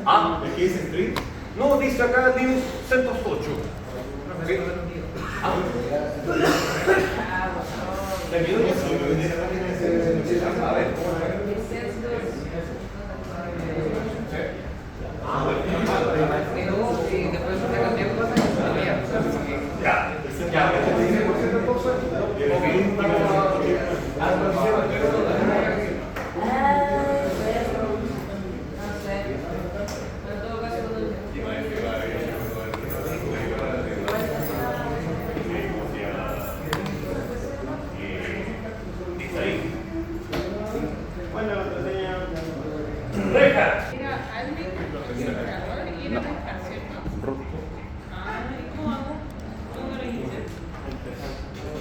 Ah, ¿el que dice stream? No, dice acá Linux CentOS 8. ¿Sí? Ah. ¿La envió ya? A ver,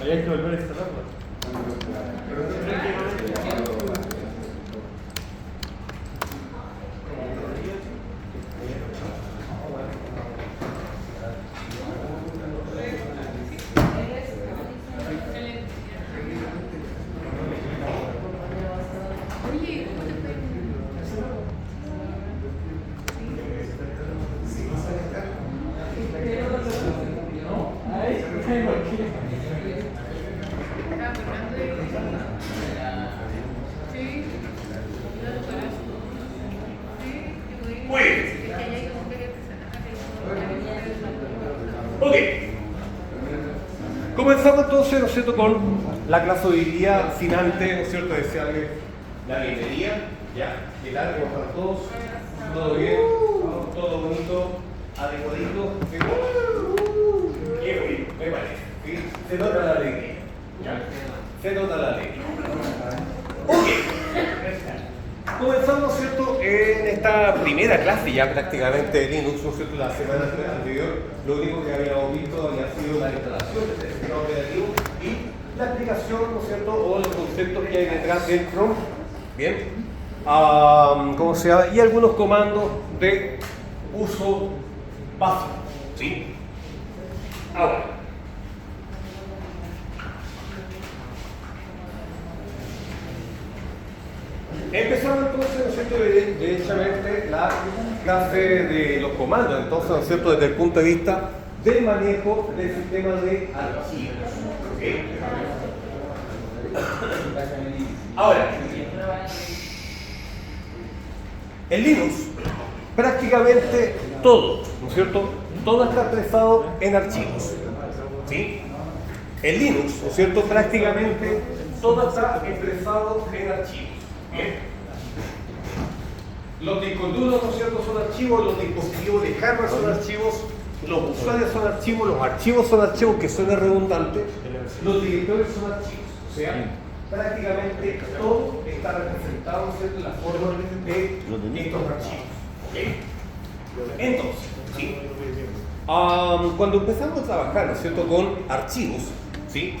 Hay que volver a instalarlo. muy bien. Ok. Comenzamos entonces, ¿no es cierto?, con la clase hoy día, sin antes, ¿no es cierto?, desearles la bienvenida. Ya, ¿qué tal? ¿Cómo están todos? ¿Todo bien? ¿Todo bonito? ¿Adecuadito? ¿Sí? Qué bonito, me parece. ¿Sí? Se nota la alegría. ¿Ya? Se nota la alegría. Ok. Comenzamos, ¿no es cierto?, en esta primera clase ya prácticamente de Linux, ¿no es cierto?, la semana anterior, lo único que habíamos visto había sido la instalación del sistema operativo y la explicación, ¿no es cierto?, o los conceptos que hay detrás del Chrome, ¿bien? ¿Cómo se llama? Y algunos comandos de uso básico, ¿sí? Ahora, empezamos entonces, ¿no es cierto?, derechamente la clase de los comandos, entonces, ¿no es cierto?, desde el punto de vista del manejo del sistema de archivos. ¿Okay? Ahora, en Linux, prácticamente todo, ¿no es cierto?, todo está expresado en archivos. ¿Sí? En Linux, ¿no es cierto?, prácticamente todo está expresado en archivos. Bien. Los discos duros, ¿no es cierto?, son archivos, los dispositivos de hardware son archivos, los usuarios son archivos, los archivos son archivos, que suena redundante, los directorios son archivos. O sea, prácticamente todo está representado, ¿no es cierto?, en la forma de estos archivos. ¿Okay? Entonces, ¿sí? Cuando empezamos a trabajar, ¿no es cierto?, con archivos, ¿sí?,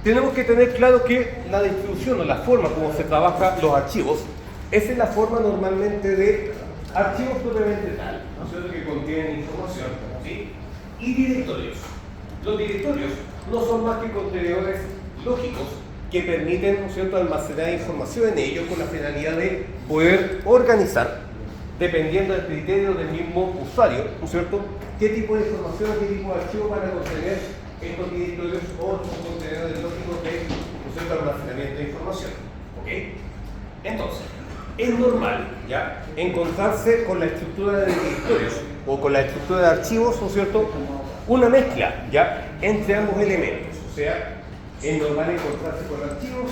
tenemos que tener claro que la distribución o la forma como se trabaja los archivos es en la forma normalmente de archivos propiamente tal, ¿no es cierto?, que contienen información, ¿sí?, y directorios. Los directorios no son más que contenedores lógicos que permiten, ¿no es cierto?, almacenar información en ellos con la finalidad de poder organizar, dependiendo del criterio del mismo usuario, ¿no es cierto?, qué tipo de información, qué tipo de archivos van a contener estos directorios o estos contenedores lógicos de, ¿no es cierto?, almacenamiento de información. ¿Ok? Entonces, es normal, ¿ya?, encontrarse con la estructura de directorios o con la estructura de archivos, ¿no es cierto?, una mezcla, ¿ya?, entre ambos elementos. O sea, es normal encontrarse con archivos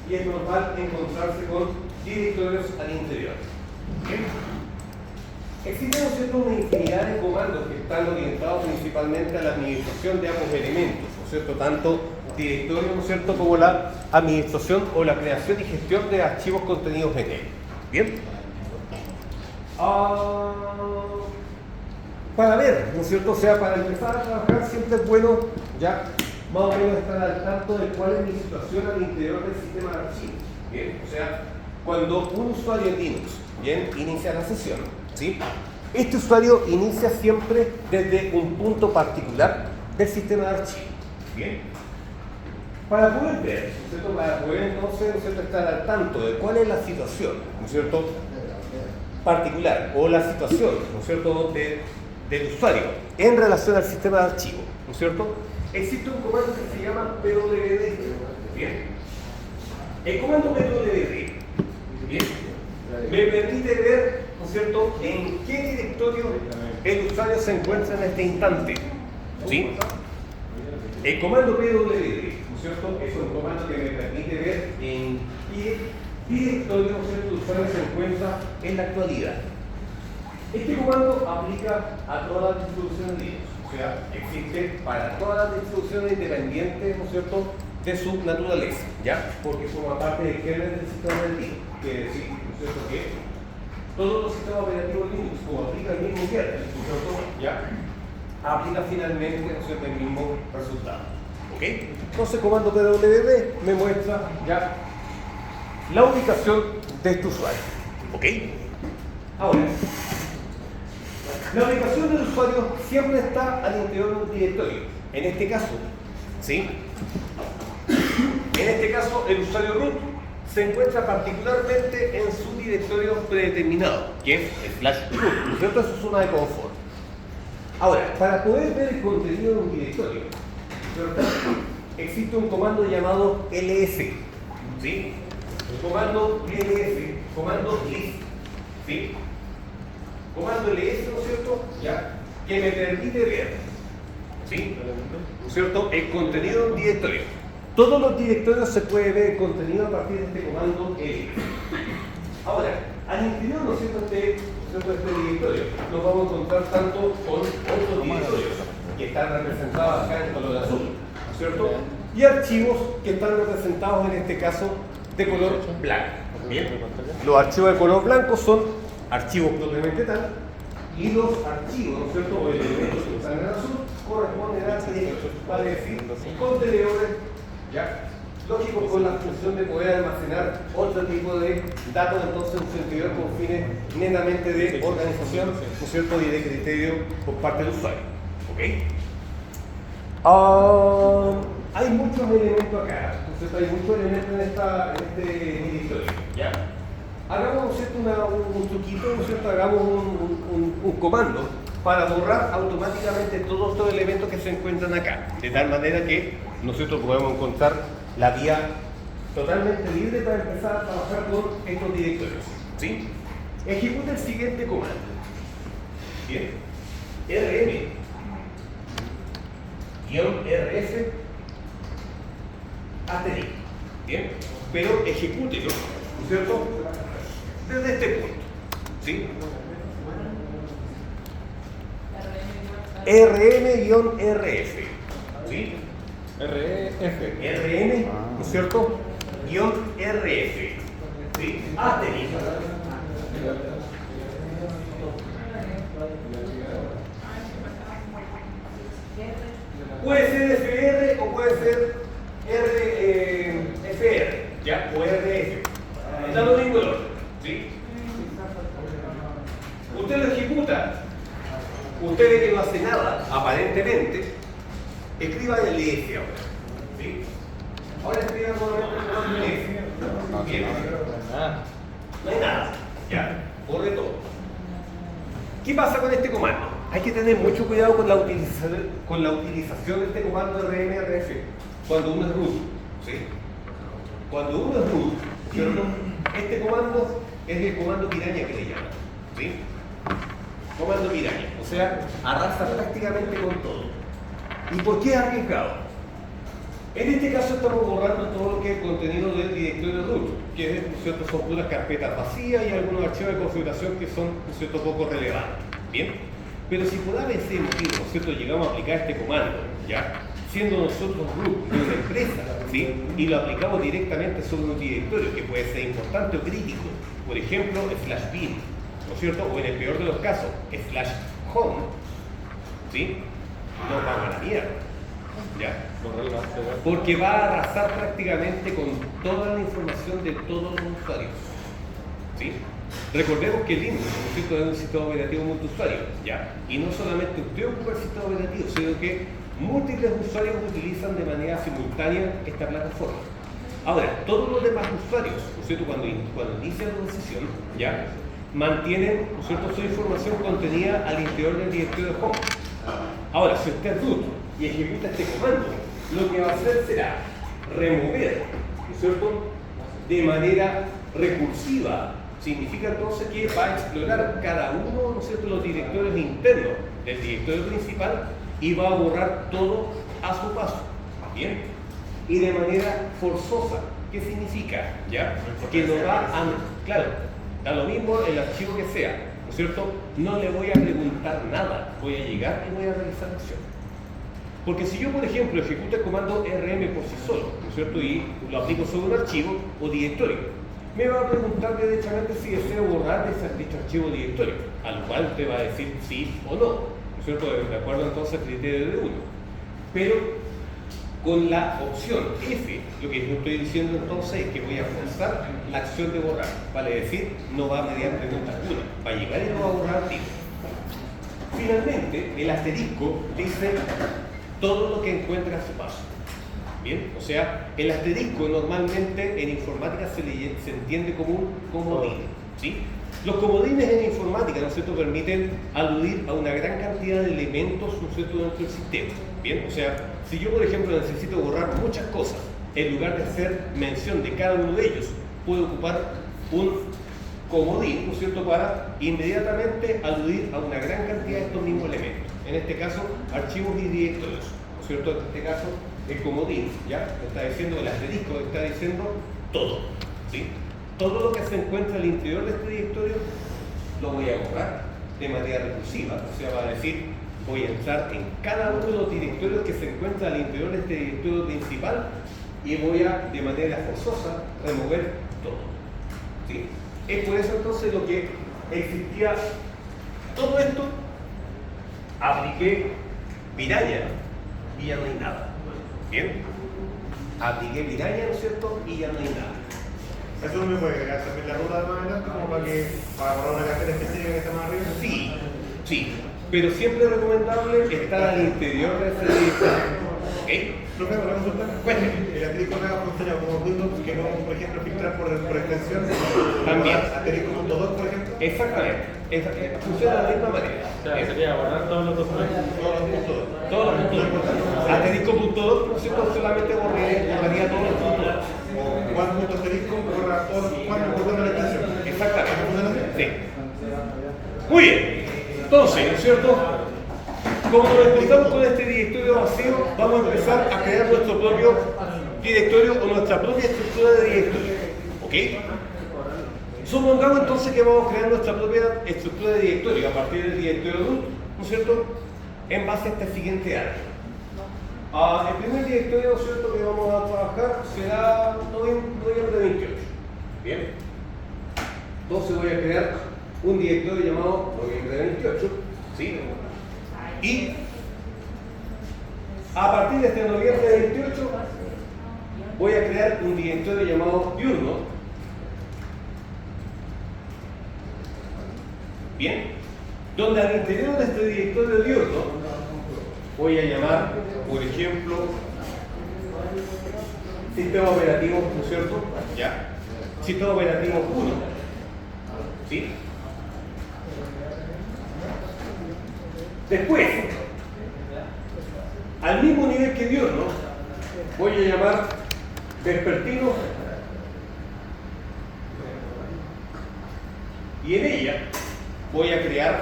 y es normal encontrarse con directorios al interior. ¿Okay? Existen, ¿no es cierto?, una infinidad de comandos que están orientados principalmente a la administración de ambos elementos, ¿no es cierto?, tanto directorios, ¿no es cierto?, como la administración o la creación y gestión de archivos contenidos en él. ¿Bien? Para ver, ¿no es cierto?, o sea, para empezar a trabajar siempre es bueno ya más o menos estar al tanto de cuál es mi situación al interior del sistema de archivos. ¿Bien? O sea, cuando un usuario en Linux, ¿bien?, inicia la sesión, ¿sí?, este usuario inicia siempre desde un punto particular del sistema de archivos. ¿Bien? Para poder ver, ¿no es cierto?, para poder entonces, ¿no es cierto?, estar al tanto de cuál es la situación, ¿no es cierto?, particular o la situación, ¿no es cierto?, del usuario en relación al sistema de archivo, ¿no es cierto? Existe un comando que se llama pwd. Bien. El comando pwd, bien, me permite ver, ¿no es cierto?, en qué directorio el usuario se encuentra en este instante. ¿Sí? El comando pwd, ¿no es cierto?, es un comando que me permite ver en qué directorio, ¿no es cierto?, el usuario se encuentra en la actualidad. Este comando aplica a todas las distribuciones Linux, o sea, existe para todas las distribuciones independientes, ¿no es cierto?, de su naturaleza, ¿ya? Porque forma parte del kernel del sistema de Linux, quiere decir, ¿no es cierto?, que todos los sistemas operativos Linux, como aplica el mismo kernel, ¿no es cierto?, ¿ya?, aplica finalmente, ¿no es cierto?, el mismo resultado, ¿ok? Entonces, el comando pwd me muestra ya la ubicación de este usuario, ¿ok? Ahora, la ubicación del usuario siempre está al interior de un directorio. En este caso, ¿sí? En este caso, el usuario root se encuentra particularmente en su directorio predeterminado, que es /root, ¿no es cierto? Eso es zona de confort. Ahora, para poder ver el contenido de un directorio, ¿cierto?, existe un comando llamado ls, ¿sí? El comando ls, comando list, ¿sí? Comando ls, ¿no es cierto?, ya, que me permite ver, ¿sí?, ¿no es cierto?, el contenido de un directorio. Todos los directorios se puede ver el contenido a partir de este comando ls. Ahora, al interior, ¿no es cierto?, de este directorio nos vamos a encontrar tanto con otros directorios que están representados acá en color azul, ¿no es cierto?, y archivos que están representados en este caso de color blanco. Bien, los archivos de color blanco son archivos propiamente tal, y los archivos, ¿no es cierto?, o elementos que están en azul corresponden a directorios, vale decir, contenedores, ya, lógico, con la función de poder almacenar otro tipo de datos, entonces en su interior con fines netamente de organización, ¿no es cierto?, y de criterio por parte del usuario. ¿Ok? Hay muchos elementos acá, ¿no es cierto?, hay muchos elementos en este directorio, ¿ya? Hagamos, ¿no es cierto?, un truquito, ¿no es cierto?, hagamos un comando para borrar automáticamente todos estos elementos que se encuentran acá, de tal manera que nosotros podemos encontrar la vía totalmente libre para empezar a trabajar con estos directorios, ¿sí? Ejecuta el siguiente comando. Bien, rm-rf asterisco. Bien, pero ejecútelo, ¿no es cierto?, desde este punto, ¿sí? rm-rf, ¿sí? rm, ¿no es cierto?, -rf, ¿sí? Asterisco. Puede ser FR o puede ser FR, ¿ya? O RF. Está lo mismo el orden, ¿sí? Usted lo ejecuta. Usted ve que no hace nada, aparentemente. Escriba el ls ahora, ¿sí? Ahora escriba nuevamente el ls. Bien. No hay nada, ¿ya? Borre todo. ¿Qué pasa con este comando? Hay que tener mucho cuidado con la utilización de este comando rm-rf cuando uno es root, ¿sí? Cuando uno es root, ¿cierto?, este comando es el comando piraña que le llaman, ¿sí? Comando piraña, o sea, arrasa prácticamente con todo. ¿Y por qué es arriesgado? En este caso estamos borrando todo lo que es el contenido del directorio root, que, ¿no es cierto?, son puras carpetas vacías y algunos archivos de configuración que son, ¿no es cierto?, poco relevantes. Bien, pero si por ABC motivo, ¿no es cierto?, llegamos a aplicar este comando, ¿ya?, siendo nosotros root de una empresa, ¿sí?, y lo aplicamos directamente sobre un directorio que puede ser importante o crítico, por ejemplo, /bin, ¿no es cierto?, o en el peor de los casos, /home, ¿sí?, nos vamos a la mierda, ¿ya? Porque va a arrasar prácticamente con toda la información de todos los usuarios, ¿sí? Recordemos que Linux, ¿no es cierto?, es un sistema operativo multiusuario, ¿ya? Y no solamente usted ocupa el sistema operativo, sino que múltiples usuarios utilizan de manera simultánea esta plataforma. Ahora, todos los demás usuarios, ¿no es cierto?, cuando inician una sesión, ¿ya?, mantienen, ¿no es cierto?, su información contenida al interior del directorio de home. Ahora, si usted es root y ejecuta este comando, lo que va a hacer será remover, ¿no es cierto?, de manera recursiva. Significa entonces que va a explorar cada uno, ¿no es cierto?, los directorios internos del directorio principal y va a borrar todo a su paso. ¿Bien? Y de manera forzosa. ¿Qué significa? ¿Ya? Que no va a... Claro, da lo mismo el archivo que sea, ¿no es cierto? No le voy a preguntar nada, voy a llegar y voy a realizar la acción. Porque si yo, por ejemplo, ejecuto el comando rm por sí solo, ¿no es cierto?, y lo aplico sobre un archivo o directorio, me va a preguntar derechamente si deseo borrar dicho archivo o directorio, a lo cual usted va a decir sí o no, ¿no es cierto?, de acuerdo entonces al criterio de uno. Pero con la opción F, lo que yo estoy diciendo entonces es que voy a forzar la acción de borrar, vale decir, no va a mediar pregunta alguna, va a llegar y no va a borrar archivo. Finalmente, el asterisco dice todo lo que encuentra a su paso. Bien, o sea, el asterisco normalmente en informática se entiende como un comodín, ¿sí? Los comodines en informática, ¿no es cierto?, permiten aludir a una gran cantidad de elementos, ¿no es cierto?, dentro del sistema. Bien, o sea, si yo, por ejemplo, necesito borrar muchas cosas, en lugar de hacer mención de cada uno de ellos, puedo ocupar un comodín, ¿no es cierto?, para inmediatamente aludir a una gran cantidad de estos mismos elementos. En este caso, archivos y directorios, ¿no es cierto?, en este caso, el comodín, ¿ya? Está diciendo, el asterisco está diciendo todo, ¿sí? Todo lo que se encuentra al interior de este directorio lo voy a borrar de manera recursiva, o sea, va a decir, voy a entrar en cada uno de los directorios que se encuentran al interior de este directorio principal y voy a, de manera forzosa, remover todo, ¿sí? Es por eso entonces lo que existía todo esto, apliqué Piraña y ya no hay nada. Bien, apliqué Piraña, ¿no es cierto?, y ya no hay nada. ¿Eso no me puede agregar también la ruta más adelante, como para borrar una cartera específica que está más arriba? Sí, sí, pero siempre es recomendable estar al interior de ese directorio. ¿Ok? Profe, ¿para consultar? Cuénteme. El asterisco acá funciona como Windows que no, por ejemplo, filtrar por extensión. También. Asterisco.2, por ejemplo. Exactamente. Funciona de la misma manera. O sea, sería borrar todos los documentos. Todos los puntos 2. Todos los puntos 2. Asterisco punto 2, ¿no es cierto?, solamente borraría todos los puntos 2. O igual punto asterisco, borra todos los cuatro cortando la extensión. Exactamente. Sí. Muy bien. Entonces, ¿no es cierto?, como nos encontramos con este directorio vacío, vamos a empezar a crear nuestro propio directorio o nuestra propia estructura de directorio. ¿Ok? Supongamos entonces que vamos a crear nuestra propia estructura de directorio a partir del directorio root, ¿no es cierto?, en base a este siguiente área. El primer directorio, ¿no es cierto?, que vamos a trabajar será noviembre 28. Bien. Entonces voy a crear un directorio llamado noviembre 28. ¿Sí? Y a partir de este noviembre 28 voy a crear un directorio llamado diurno. Bien, donde al interior de este directorio diurno voy a llamar, por ejemplo, sistema operativo, ¿no es cierto? Ya. Sistema operativo 1. ¿Sí? Después, al mismo nivel que diurno, voy a llamar vespertino y en ella voy a crear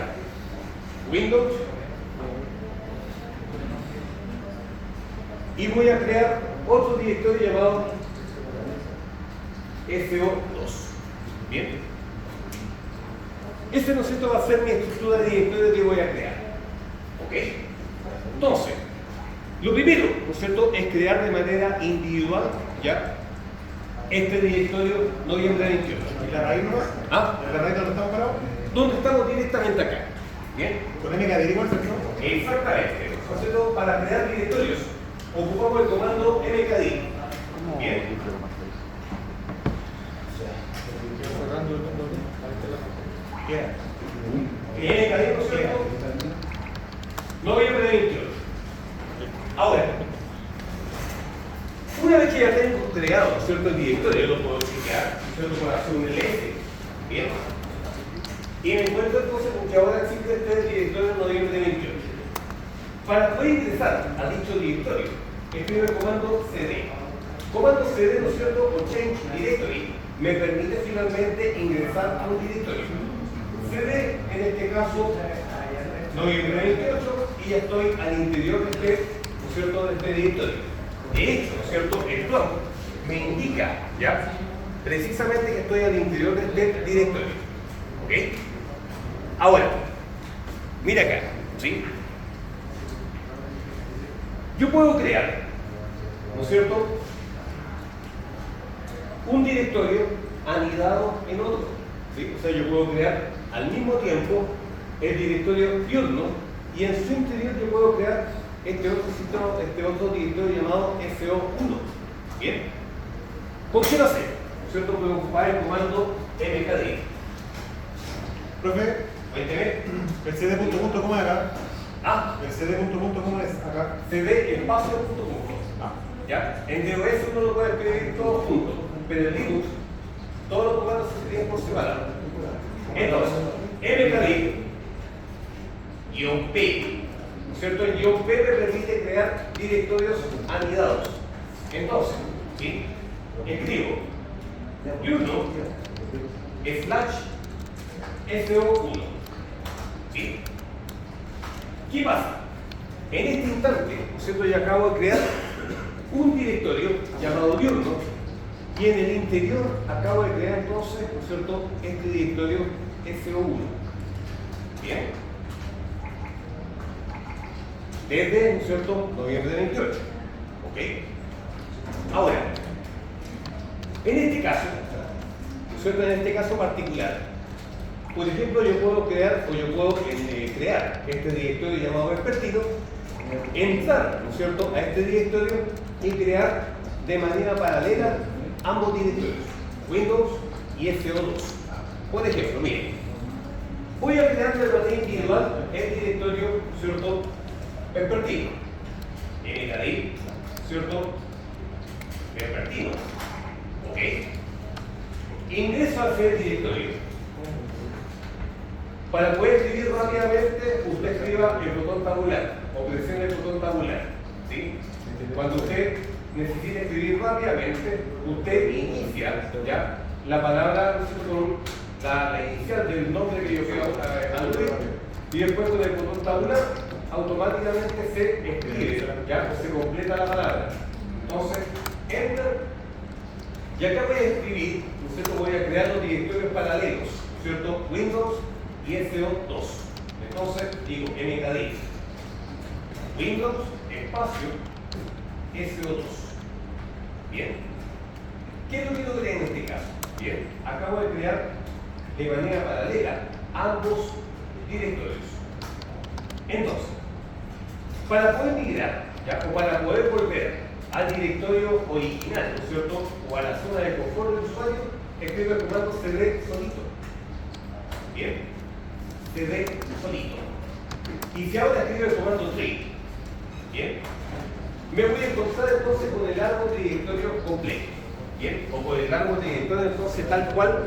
Windows y voy a crear otro directorio llamado SO2. Bien. Ese, ¿no es cierto?, va a ser mi estructura de directorio que voy a crear. ¿Ok? Entonces, lo primero, ¿no es cierto?, es crear de manera individual, ¿ya?, este directorio noviembre 28. ¿Y la raíz no? ¿Ah? ¿La raíz donde estamos parados? ¿Dónde estamos? Directamente acá. ¿Bien? Con MKD igual, ¿no? Exactamente. ¿No es cierto? Para crear directorios ocupamos el comando mkdir. Bien. mkdir, ¿no es cierto?, noviembre 28. Ahora, una vez que ya tengo creado, ¿no es cierto?, el directorio, yo lo puedo chequear, yo lo puedo hacer un ls. Bien. Y me encuentro entonces con que ahora existe este directorio en noviembre de 28. Para poder ingresar a dicho directorio, escribo el comando cd. Comando cd, ¿no es cierto?, o change directory, me permite finalmente ingresar a un directorio. cd, en este caso, noviembre de 28, y ya estoy al interior de este, ¿no es cierto?, de este directorio. De hecho, ¿no es cierto?, el prompt me indica, ¿ya?, precisamente que estoy al interior de este directorio. ¿Ok? Ahora, mira acá, ¿sí? Yo puedo crear, ¿no es cierto?, un directorio anidado en otro, ¿sí? O sea, yo puedo crear al mismo tiempo el directorio diurno y en su interior yo puedo crear este otro directorio llamado SO1. ¿Bien? ¿Por qué lo sé? ¿No es cierto? Puedo ocupar el comando mkdir. Profe, Cuénteme. el cd punto punto, ¿cómo es acá? Ah, El cd punto punto, ¿cómo es acá? cd espacio punto punto. Ah. ¿Ya? En DOS uno lo puede escribir todo junto, pero en Linux todos los comandos se escriben por separado. Entonces, mkdir -p, ¿no es cierto? El -p me permite crear directorios anidados. Entonces, ¿sí?, escribo diurno /so1. ¿Sí? ¿Qué pasa? En este instante, ¿no es cierto?, yo acabo de crear un directorio llamado diurno y en el interior acabo de crear entonces, ¿no es cierto?, este directorio SO1. Bien. Desde, ¿no es cierto?, noviembre de 28. ¿Ok? Ahora, en este caso, ¿no es cierto?, en este caso particular, por ejemplo, yo puedo crear crear este directorio llamado vespertino, entrar, ¿no es cierto?, a este directorio y crear de manera paralela ambos directorios, Windows y SO2. Por ejemplo, miren, voy a crear de manera individual el directorio, ¿no es cierto?, vespertino, mkdir, ¿cierto?, vespertino. ¿Ok? Ingreso a ese directorio. Para poder escribir rápidamente, usted escriba el botón tabular o presione el botón tabular. ¿Sí? Cuando usted necesite escribir rápidamente, usted inicia, ¿ya?, la palabra con la inicial del nombre que yo quiero aludir y después con el botón tabular automáticamente se escribe, ¿ya?, se completa la palabra. Entonces, Enter, y acá voy a escribir, ¿no es cierto?, voy a crear los directorios paralelos, ¿no es cierto?, Windows y SO2. Entonces digo mkdir Windows espacio SO2. Bien. ¿Qué es lo que yo creé en este caso? Bien, acabo de crear de manera paralela ambos directorios. Entonces, para poder migrar, ¿ya?, o para poder volver al directorio original, ¿no es cierto?, o a la zona de confort del usuario, escribo el comando cd solito. Bien, cd solito. Y si ahora escribo el comando tree, bien, me voy a encontrar entonces con el árbol de directorio completo. Bien, o con el árbol de directorio entonces tal cual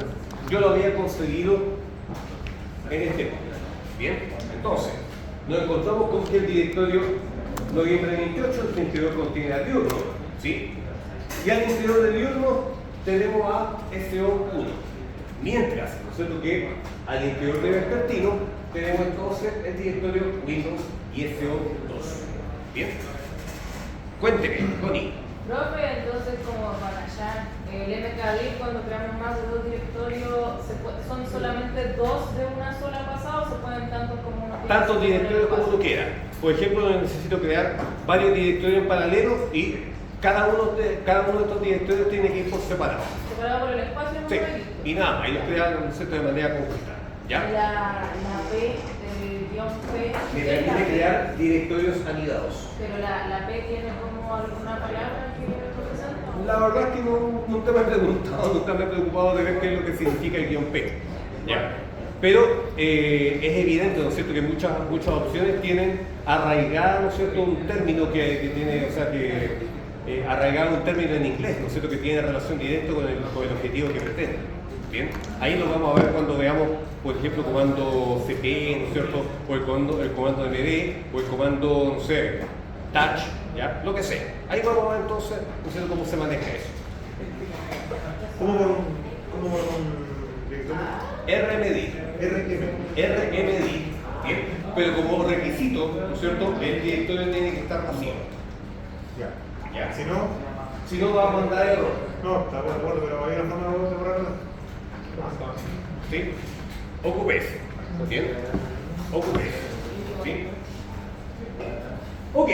yo lo había conseguido en este punto. Bien, entonces nos encontramos con que el directorio noviembre 28, el interior contiene a diurno, ¿sí? Y al interior del diurno tenemos a SO1. Mientras, ¿no es cierto?, que al interior de vespertino tenemos entonces el directorio Windows y SO2. Bien. Cuénteme, Connie. Profe, entonces como para allá, el mkdir cuando creamos más de dos directorios, ¿son solamente dos de una sola pasada o se pueden tantos como uno? Tantos directorios como uno quiera. Por ejemplo, necesito crear varios directorios paralelos y cada uno de estos directorios tiene que ir por separado. ¿Separado por el espacio? Sí, y nada más, y los crean, ¿no es cierto?, de manera conjunta. ¿Ya? La P, el guión P. Me permite crear directorios anidados. Pero la P tiene como alguna palabra que representa. La verdad es que nunca me he preguntado, nunca me he preocupado de ver qué es lo que significa el guión P. ¿Ya? Pero es evidente, ¿no es cierto?, que muchas opciones tienen arraigado, ¿no es cierto?, un término que tiene, o sea, arraigado un término en inglés, ¿no es cierto?, que tiene relación directa con el objetivo que pretende. Bien, ahí lo vamos a ver cuando veamos, por ejemplo, comando cp, ¿no es cierto? O el comando md, o el comando, no sé, touch, ¿ya? Lo que sea. Ahí vamos a ver entonces, ¿no es cierto?, cómo se maneja eso. ¿Cómo por un directorio? RMD, bien, pero como requisito, ¿no es cierto?, el directorio tiene que estar vacío. Ya. Si no, Va a mandar error. no, está de acuerdo, pero hay una forma de borrarlo. ¿Sí? Ocupes. ¿Bien? Ocupes. ¿Sí? Ok.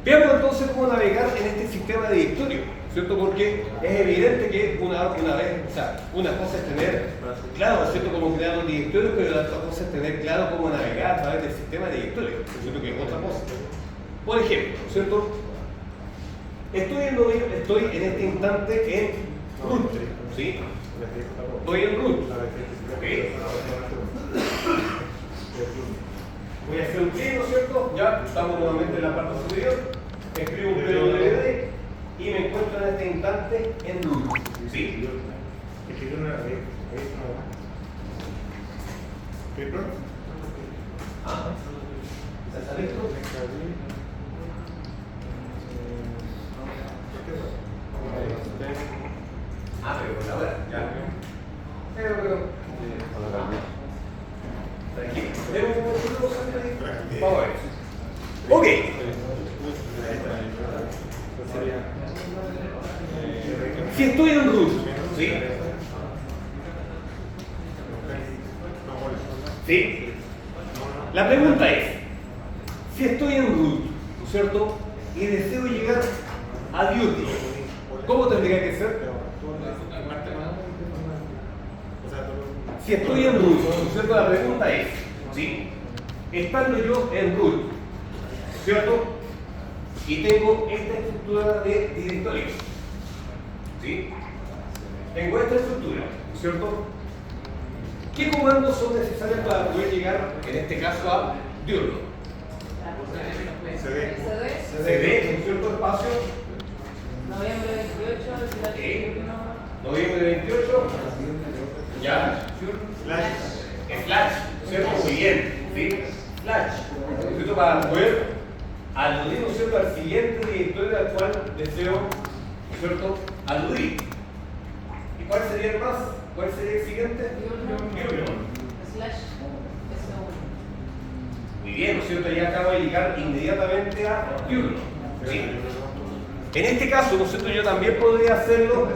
Veamos entonces cómo navegar en este sistema de directorio, ¿cierto? Porque es evidente que una vez, o sea, una cosa es tener claro, ¿cierto?, cómo crear los directorios, pero la otra cosa es tener claro cómo navegar a través del sistema de directorios, ¿cierto?, que es otra cosa. Por ejemplo, ¿cierto? Estoy en este instante en root, ¿sí? Estoy en root, ¿ok? Voy a hacer un clic, ¿no es cierto? Ya estamos nuevamente en la parte superior. Escribo un pwd y me encuentro en este instante en root, ¿sí? Ah, ¿está listo? Ah, pero por ahora, ya. Pero. Tranquilo. Vamos a ver. Ok. Si estoy en root, ¿sí? ¿Sí? La pregunta es, si estoy en root, ¿no es cierto?, y deseo llegar a duty, ¿cómo tendría que ser? Si estoy en root, ¿no es cierto?, la pregunta es, ¿sí?, estando yo en root, ¿cierto?, y tengo esta estructura de directorio, ¿sí? Tengo esta estructura, ¿cierto? ¿Qué comandos son necesarios para poder llegar, en este caso, a diurno? CD, ¿no es cierto?, espacio. Noviembre 28, Noviembre 28. Ya. Slash, ¿cierto? Muy bien, ¿sí? Slash, ¿no es cierto?, para poder aludir, ¿no es cierto?, al siguiente directorio al cual deseo, ¿no es cierto?, aludir. ¿Y cuál sería el más? ¿Cuál sería el siguiente? Slash S1. Muy bien, ¿no es cierto?, ya acabo de llegar inmediatamente a diurno, ¿sí? En este caso, ¿no es cierto?, yo también podría hacerlo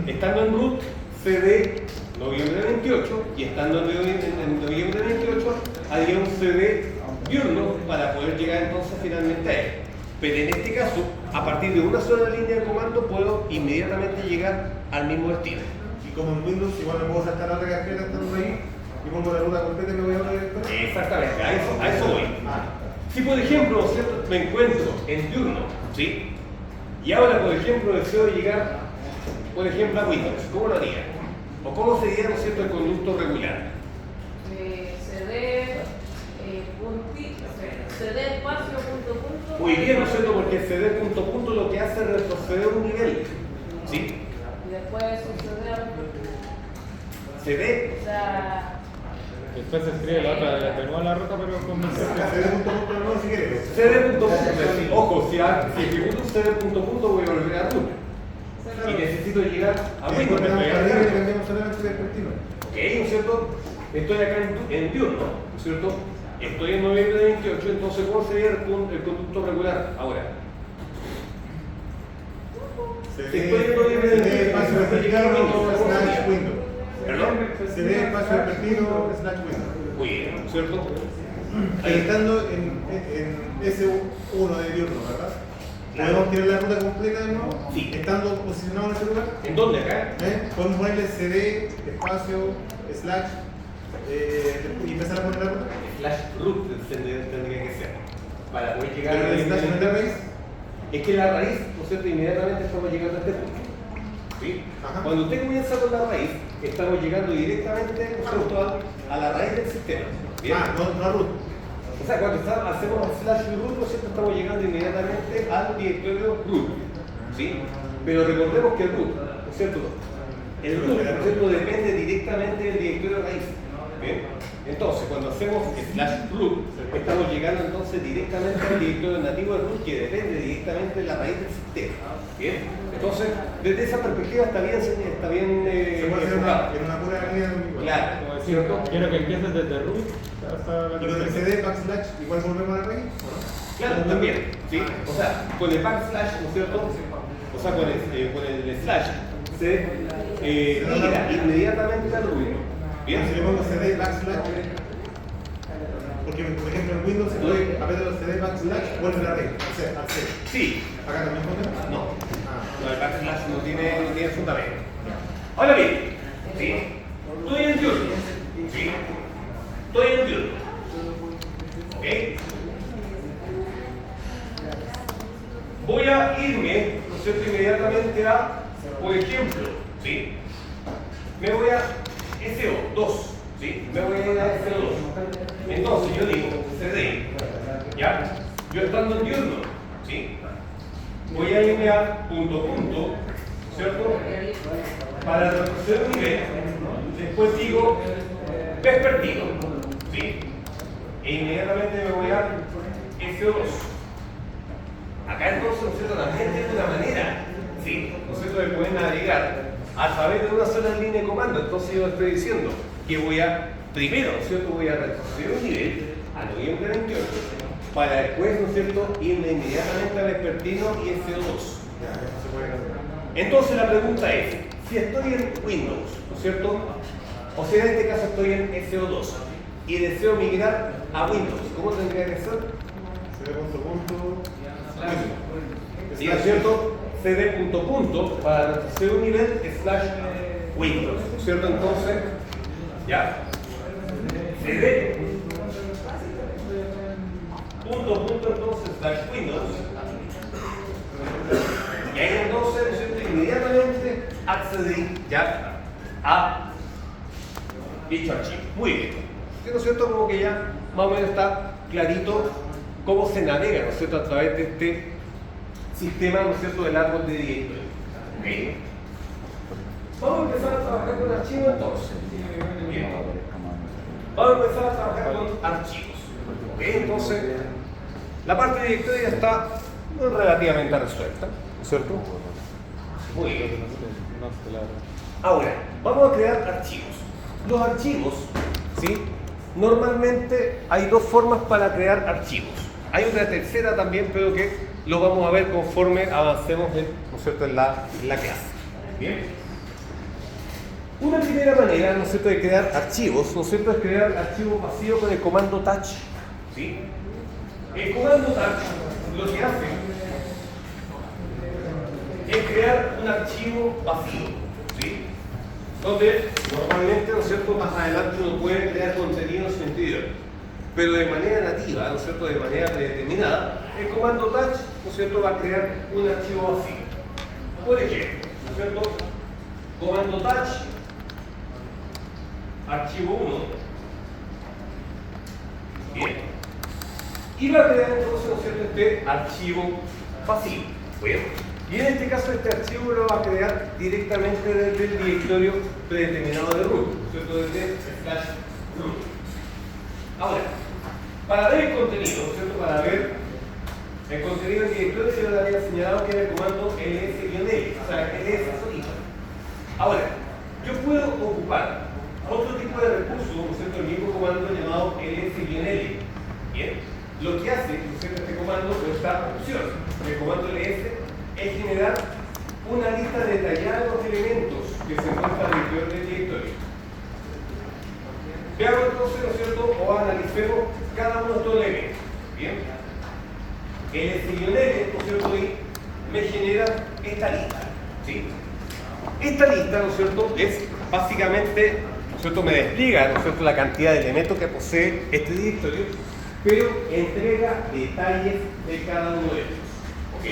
estando en root cd noviembre 28 y estando en noviembre 28 haría un cd diurno para poder llegar entonces finalmente a él. Pero en este caso, a partir de una sola línea de comando puedo inmediatamente llegar al mismo destino. Y como en Windows, igual me puedo saltar a otra carpeta estando ahí y pongo la ruta completa y me voy a otra directorio. Exactamente, a eso voy. Si por ejemplo, ¿no es cierto?, me encuentro en diurno, ¿sí?, y ahora por ejemplo deseo llegar, por ejemplo, a Windows, ¿cómo lo haría? ¿O cómo sería, ¿no es cierto?, el conducto regular? CD espacio punto punto. Muy bien, ¿no es cierto?, porque el cd punto punto lo que hace es retroceder un nivel, ¿sí? Y después suceder. CD. O sea. Después se escribe la otra, de nuevo la ruta, pero con No, si quieres. CD punto punto. Ojo, si ejecuto un CD punto punto voy a volver a root. Y necesito llegar a Windows. Ok, ¿no es cierto? Estoy acá en diurno, ¿no es cierto? Estoy en noviembre 28, entonces ¿cómo sería el conducto regular ahora? Si estoy en noviembre 28, espacio repetido slash window. ¿Perdón? CD espacio repetido slash window. Muy bien, ¿no es cierto? Estando en S1 de diurno, ¿verdad? ¿Podemos tirar la ruta completa de nuevo? Sí. ¿Estando posicionado en ese lugar? ¿En dónde acá? Podemos ponerle CD, espacio, slash y empezar a poner la ruta. Slash root tendría que ser. Para poder llegar Pero el slash no es la raíz. Es que la raíz, ¿no es cierto?, inmediatamente estamos llegando a este punto. ¿Sí? Ajá. Cuando usted comienza con la raíz, estamos llegando directamente, ¿no es cierto?, a la raíz del sistema. ¿Bien? No a root. O sea, cuando hacemos slash root, ¿no es cierto?, estamos llegando inmediatamente al directorio root. ¿Sí? Pero recordemos que el root, ¿no es cierto? El root, ¿no es cierto?, depende directamente del directorio raíz. ¿Bien? Entonces, cuando hacemos /root, estamos llegando entonces directamente al directorio nativo del root, que depende directamente de la raíz del sistema. ¿Bien? Entonces, desde esa perspectiva está bien Se puede hacer enfocado. en una pura línea de Claro, Como decir, ¿cierto? quiero que empieces desde root hasta la Y con el CD backslash igual volvemos a la raíz, ¿o no? Claro, también. ¿Sí? O sea, con el backslash, ¿no es cierto? O sea, con el slash se migra inmediatamente al root. Bien, si le Bien. pongo CD backslash, porque por ejemplo en Windows se puede apretar los CD backslash, vuelve a la raíz, o sea, al C. Sí. ¿Acá también funciona? No. Ah. No, el backslash no tiene fundamento. Ahora bien, ¿sí? Estoy en diurno. ¿Sí? Estoy en diurno. ¿Ok? Voy a irme, ¿no es cierto?, inmediatamente a, por ejemplo, ¿sí? Me voy a SO2, ¿sí? Me voy a ir a SO2. Entonces yo digo, CD, ¿ya? Yo estando en diurno, ¿sí? Voy a irme a punto, ¿cierto? Para retroceder un nivel, después digo vespertino, ¿sí? E inmediatamente me voy a SO2. Acá entonces, ¿no es cierto?, también tiene una manera, ¿sí?, ¿no es cierto?, de poder navegar a través de una sola línea de comando. Entonces yo estoy diciendo que voy a, primero, ¿no es cierto?, voy a retroceder un nivel a noviembre 28, para después, ¿no es cierto?, irme inmediatamente a vespertino y SO2. Entonces la pregunta es, si estoy en Windows, ¿no es cierto?, o sea, en este caso estoy en SO2 y deseo migrar a Windows, ¿cómo tendría que ser? CD. ¿Sí, ¿no es cierto? CD para retroceder un nivel /Windows, ¿no es cierto? Entonces, ya, CD entonces /Windows, y ahí entonces, ¿no es cierto?, inmediatamente accedí ya a dicho archivo. Muy bien. ¿Sí, ¿no es cierto? Como que ya más o menos está clarito cómo se navega, ¿no es cierto?, a través de este sistema, ¿no es cierto?, del árbol de directorio. ¿Okay? Vamos a empezar a trabajar con archivos entonces. Bien. Vamos a empezar a trabajar con archivos. ¿Okay? Entonces, la parte de directorio ya está relativamente resuelta, ¿no es cierto? Muy bien. Ahora, vamos a crear archivos. Los archivos, ¿sí?, normalmente hay dos formas para crear archivos. Hay una tercera también, pero que lo vamos a ver conforme avancemos en, ¿no es cierto?, en la clase. Bien. Una primera manera, ¿no es cierto?, de crear archivos, ¿no es cierto?, es crear archivos vacíos con el comando touch. ¿Sí? El comando touch lo que hace es crear un archivo vacío, ¿sí?, donde normalmente, ¿no es cierto?, más adelante uno puede crear contenido en su interior, pero de manera nativa, ¿no es cierto?, de manera predeterminada, el comando touch, ¿no es cierto?, va a crear un archivo vacío. Por ejemplo, ¿no es cierto?, comando touch, archivo 1, bien, y va a crear entonces, ¿no es cierto?, este archivo vacío. Bien. Y en este caso este archivo lo va a crear directamente desde el directorio predeterminado de root, ¿no es cierto?, desde /root. Ahora, para ver el contenido, ¿no es cierto?, para ver el contenido del directorio, yo le había señalado que era el comando ls-l, o sea, ls solito. Ahora, yo puedo ocupar otro tipo de recurso, ¿no es cierto?, el mismo comando llamado ls-l. Bien, lo que hace, ¿no es cierto?, este comando, o esta opción, el comando ls, es generar una lista detallada de los elementos que se encuentran al interior del directorio. Veamos entonces, ¿no es cierto?, o analicemos cada uno de estos elementos. Bien. El ls-l, ¿no es cierto?, y me genera esta lista. ¿Sí? Esta lista, ¿no es cierto?, es básicamente, ¿no es cierto?, me despliega, ¿no es cierto?, la cantidad de elementos que posee este directorio, pero entrega detalles de cada uno de ellos. ¿Ok?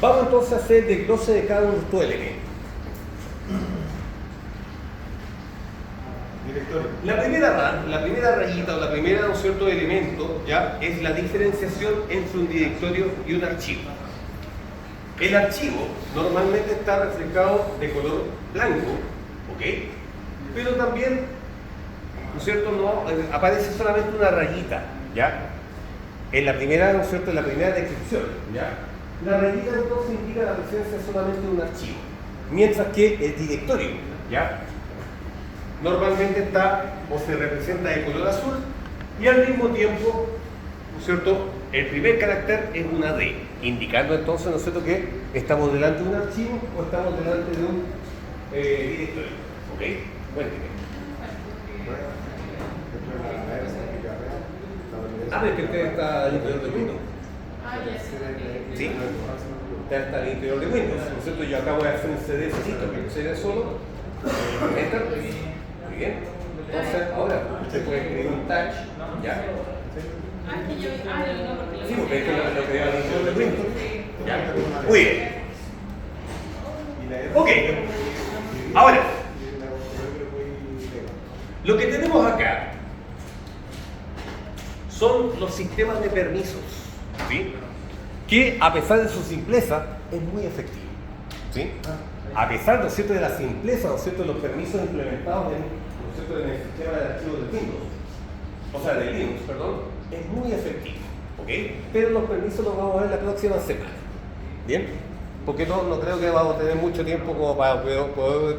Vamos entonces a hacer el desglose de cada uno de estos elementos. La primera rayita o la primera, ¿no es cierto?, elemento, ¿ya?, es la diferenciación entre un directorio y un archivo. El archivo normalmente está reflejado de color blanco, ¿ok? Pero también, ¿no es cierto?, aparece solamente una rayita, ¿ya? En la primera, ¿no es cierto?, en la primera descripción, ¿ya? La rayita entonces indica la presencia solamente de un archivo, mientras que el directorio, ¿ya?, normalmente está o se representa de color azul y al mismo tiempo, ¿no es cierto?, el primer carácter es una D, indicando entonces, ¿no es cierto?, que estamos delante de un archivo o estamos delante de un directorio, ¿ok? Cuénteme. Ah, es que usted está al interior de Windows. Ah, ya sé. Sí, está al interior de Windows. ¿No es cierto? Yo acabo de hacer un CD, necesito que un CD solo. Enter. Muy bien. Entonces, ahora usted puede escribir un touch. ¿Ya? Ah, que yo. Ah, no, porque lo Sí, porque es que lo que al interior de Windows. ¿Ya? Muy bien. Ok. Ahora, lo que tenemos acá son los sistemas de permisos, ¿sí?, que a pesar de su simpleza es muy efectivo, ¿sí? A pesar, ¿no es cierto?, de la simpleza, ¿no es cierto?, de los permisos implementados en, ¿no es cierto?, en el sistema de archivos de Windows, o sea, de Linux, perdón, es muy efectivo, ¿ok? Pero los permisos los vamos a ver la próxima semana, ¿bien? Porque no creo que vamos a tener mucho tiempo como para poder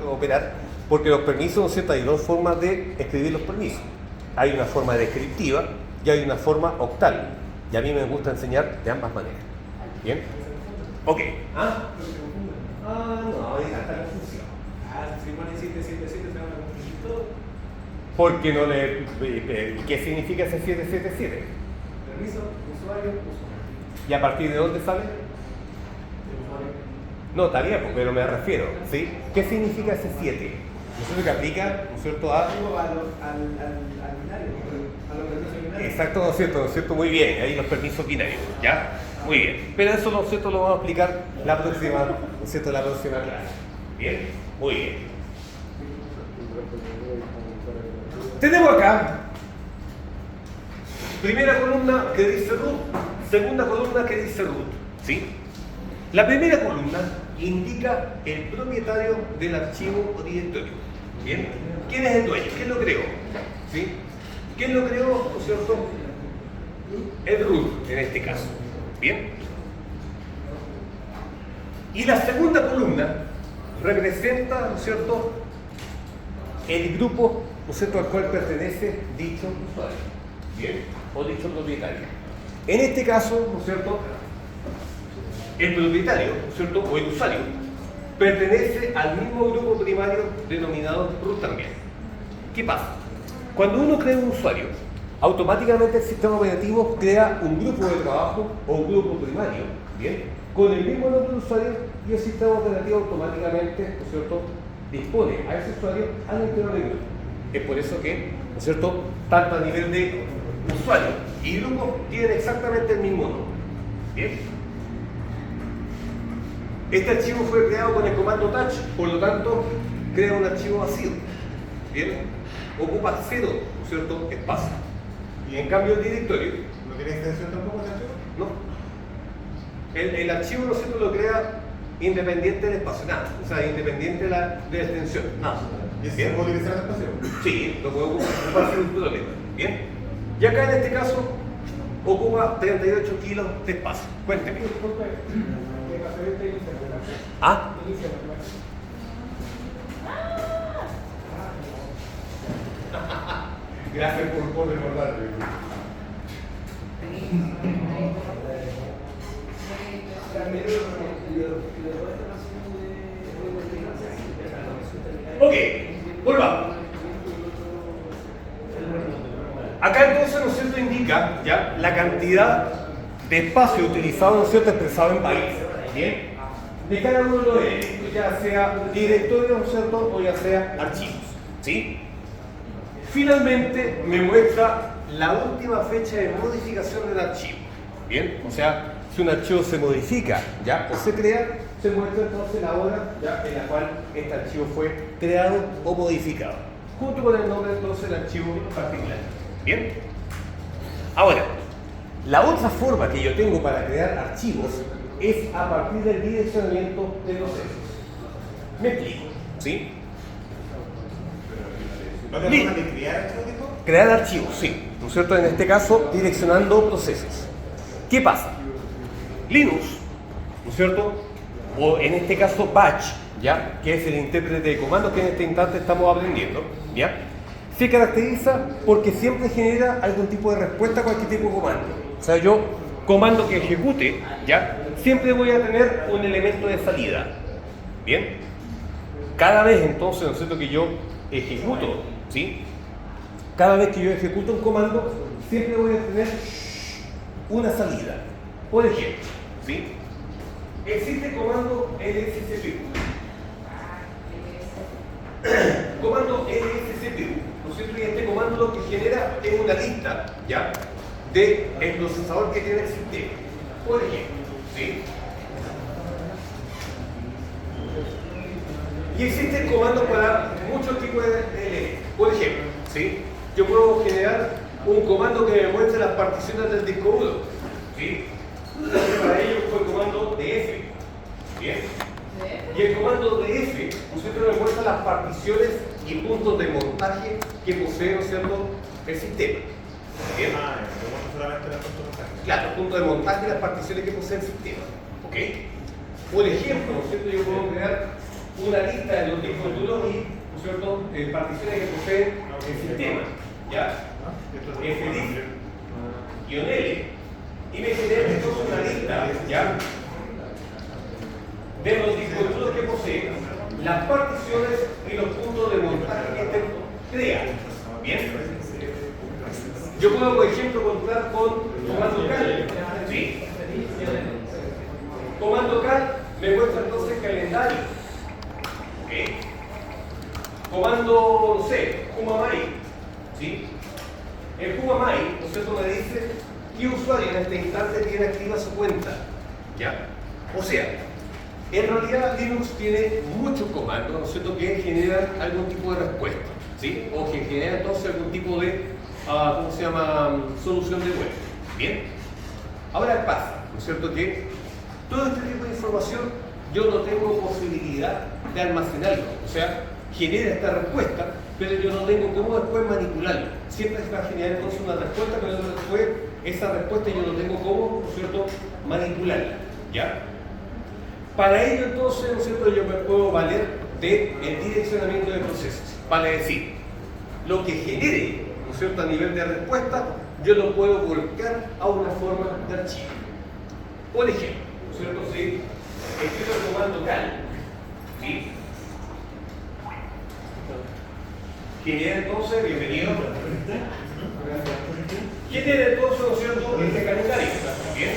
operar, porque los permisos, ¿no es cierto?, hay dos formas de escribir los permisos. Hay una forma descriptiva y hay una forma octal. Y a mí me gusta enseñar de ambas maneras. ¿Bien? Ok. ¿Ah? No, ahí está la confusión. Si pone 777 se van a confundir todo. Porque no le... ¿Qué significa ese 777? Permiso, usuario, usuario. ¿Y a partir de dónde sale? No, está bien, pero me refiero, ¿sí? ¿Qué significa ese 7? ¿No es cierto que aplica, ¿no es cierto?, a... Al binario, a los permisos binarios. Exacto, ¿no es cierto? Muy bien, ahí los permisos binarios, ¿ya? Muy bien. Pero eso, ¿no es cierto?, lo vamos a explicar la próxima, ¿no es cierto?, la próxima clase. ¿Bien? Muy bien. Tenemos acá primera columna que dice root, segunda columna que dice root, ¿sí? La primera columna indica el propietario del archivo o directorio, ¿bien? ¿Quién es el dueño? ¿Quién lo creó? ¿Sí? ¿Quién lo creó, ¿no es cierto? El root, en este caso, ¿bien? Y la segunda columna representa, ¿no es cierto?, el grupo, ¿no es cierto?, al cual pertenece dicho usuario, ¿bien?, o dicho propietario. En este caso, ¿no es cierto?, el propietario, ¿no es cierto?, o el usuario, pertenece al mismo grupo primario denominado root también. ¿Qué pasa? Cuando uno crea un usuario, automáticamente el sistema operativo crea un grupo de trabajo o un grupo primario, ¿bien?, con el mismo nombre de usuario, y el sistema operativo automáticamente, ¿no es cierto?, dispone a ese usuario al interior del grupo. Es por eso que, ¿no es cierto?, tanto a nivel de usuario y grupo tienen exactamente el mismo nombre. ¿Bien? Este archivo fue creado con el comando touch, por lo tanto, crea un archivo vacío. ¿Bien? Ocupa cero, ¿no es cierto?, espacio. Y en cambio el directorio... ¿No tiene extensión tampoco el archivo? No. El archivo, ¿no es cierto?, lo crea independiente del espacio, nada. O sea, independiente de la extensión, nada. ¿Y se puede utilizar el espacio? Sí, lo puede ocupar sin problema. ¿Bien? Y acá en este caso ocupa 38 kilos de espacio. Cuénteme. ¿Ah? Gracias por recordarme. Ok, volvamos. Acá entonces, ¿no es cierto?, indica ya la cantidad de espacio utilizado, ¿no es cierto?, expresado en bytes. ¿Bien? De cada uno de los elementos, ya sea directorio, ¿no es cierto?, o ya sea archivos. ¿Sí? Finalmente me muestra la última fecha de modificación del archivo. ¿Bien? O sea, si un archivo se modifica, ¿ya?, o se crea, se muestra entonces la hora, ¿ya?, en la cual este archivo fue creado o modificado, junto con el nombre entonces del archivo particular. ¿Bien? Ahora, la otra forma que yo tengo para crear archivos es a partir del direccionamiento de procesos. ¿Me explico? ¿Sí? ¿No te Li- forma de crear archivos, dijo? Crear archivos, sí. ¿No es cierto? En este caso, direccionando procesos. ¿Qué pasa? Linux, ¿no es cierto? O en este caso Batch, ¿ya? Que es el intérprete de comandos que en este instante estamos aprendiendo, ¿ya? Se caracteriza porque siempre genera algún tipo de respuesta a cualquier tipo de comando. O sea, yo, comando que ejecute, ¿ya? Siempre voy a tener un elemento de salida. ¿Bien? Cada vez entonces, ¿no es cierto?, que yo ejecuto, ¿sí? Cada vez que yo ejecuto un comando, siempre voy a tener una salida. Por ejemplo, ¿sí? Existe el comando lscpu. Comando lscpu, ¿no es cierto? Y este comando lo que genera es una lista, ¿ya? De el procesador que tiene el sistema. Por ejemplo, ¿sí? Y existe el comando para muchos tipos de elementos. Por ejemplo, ¿sí? Yo puedo generar un comando que me muestre las particiones del disco duro, ¿sí? Para ello fue el comando df. ¿Bien? Y el comando df, ¿no es cierto?, me muestra las particiones y puntos de montaje que posee, ¿no es cierto?, el sistema. ¿Bien? Ah, yo muestro solamente las puntos de montaje. Claro, puntos de montaje y las particiones que posee el sistema. ¿Ok? Por ejemplo, ¿no es cierto?, yo puedo crear una lista de los discos duros y, ¿no es cierto?, particiones que posee el sistema. ¿Ya? Fdisk, -L, y me genera entonces una lista, ¿ya?, de los discos duros que posee, las particiones y los puntos de montaje que este crea. ¿Bien? Yo puedo, por ejemplo, contar con comando cal. ¿Sí? Comando cal me muestra entonces calendario. ¿Ok? Comando, no sé, humamai. ¿Sí? El humamai, ¿no es cierto?, me dice qué usuario en este instante tiene activa su cuenta. ¿Ya? O sea, en realidad Linux tiene muchos comandos, ¿no es cierto?, que generan algún tipo de respuesta, ¿sí? O que generan entonces algún tipo de, ¿cómo se llama?, solución de web. ¿Bien? Ahora pasa, ¿no es cierto?, que todo este tipo de información yo no tengo posibilidad de almacenarlo. O sea, genera esta respuesta, pero yo no tengo cómo después manipularlo. Siempre se va a generar entonces una respuesta, pero después esa respuesta yo no tengo cómo, ¿no es cierto?, manipularla. ¿Ya? Para ello entonces, ¿no es cierto?, yo me puedo valer del direccionamiento de procesos. Vale decir, lo que genere, ¿no es cierto?, a nivel de respuesta, yo lo puedo volcar a una forma de archivo. Por ejemplo, ¿no es cierto?, si escribo el comando cal, ¿sí?, genera entonces, bienvenido. ¿Quién tiene entonces, ¿no es cierto?, este calendario? ¿Bien?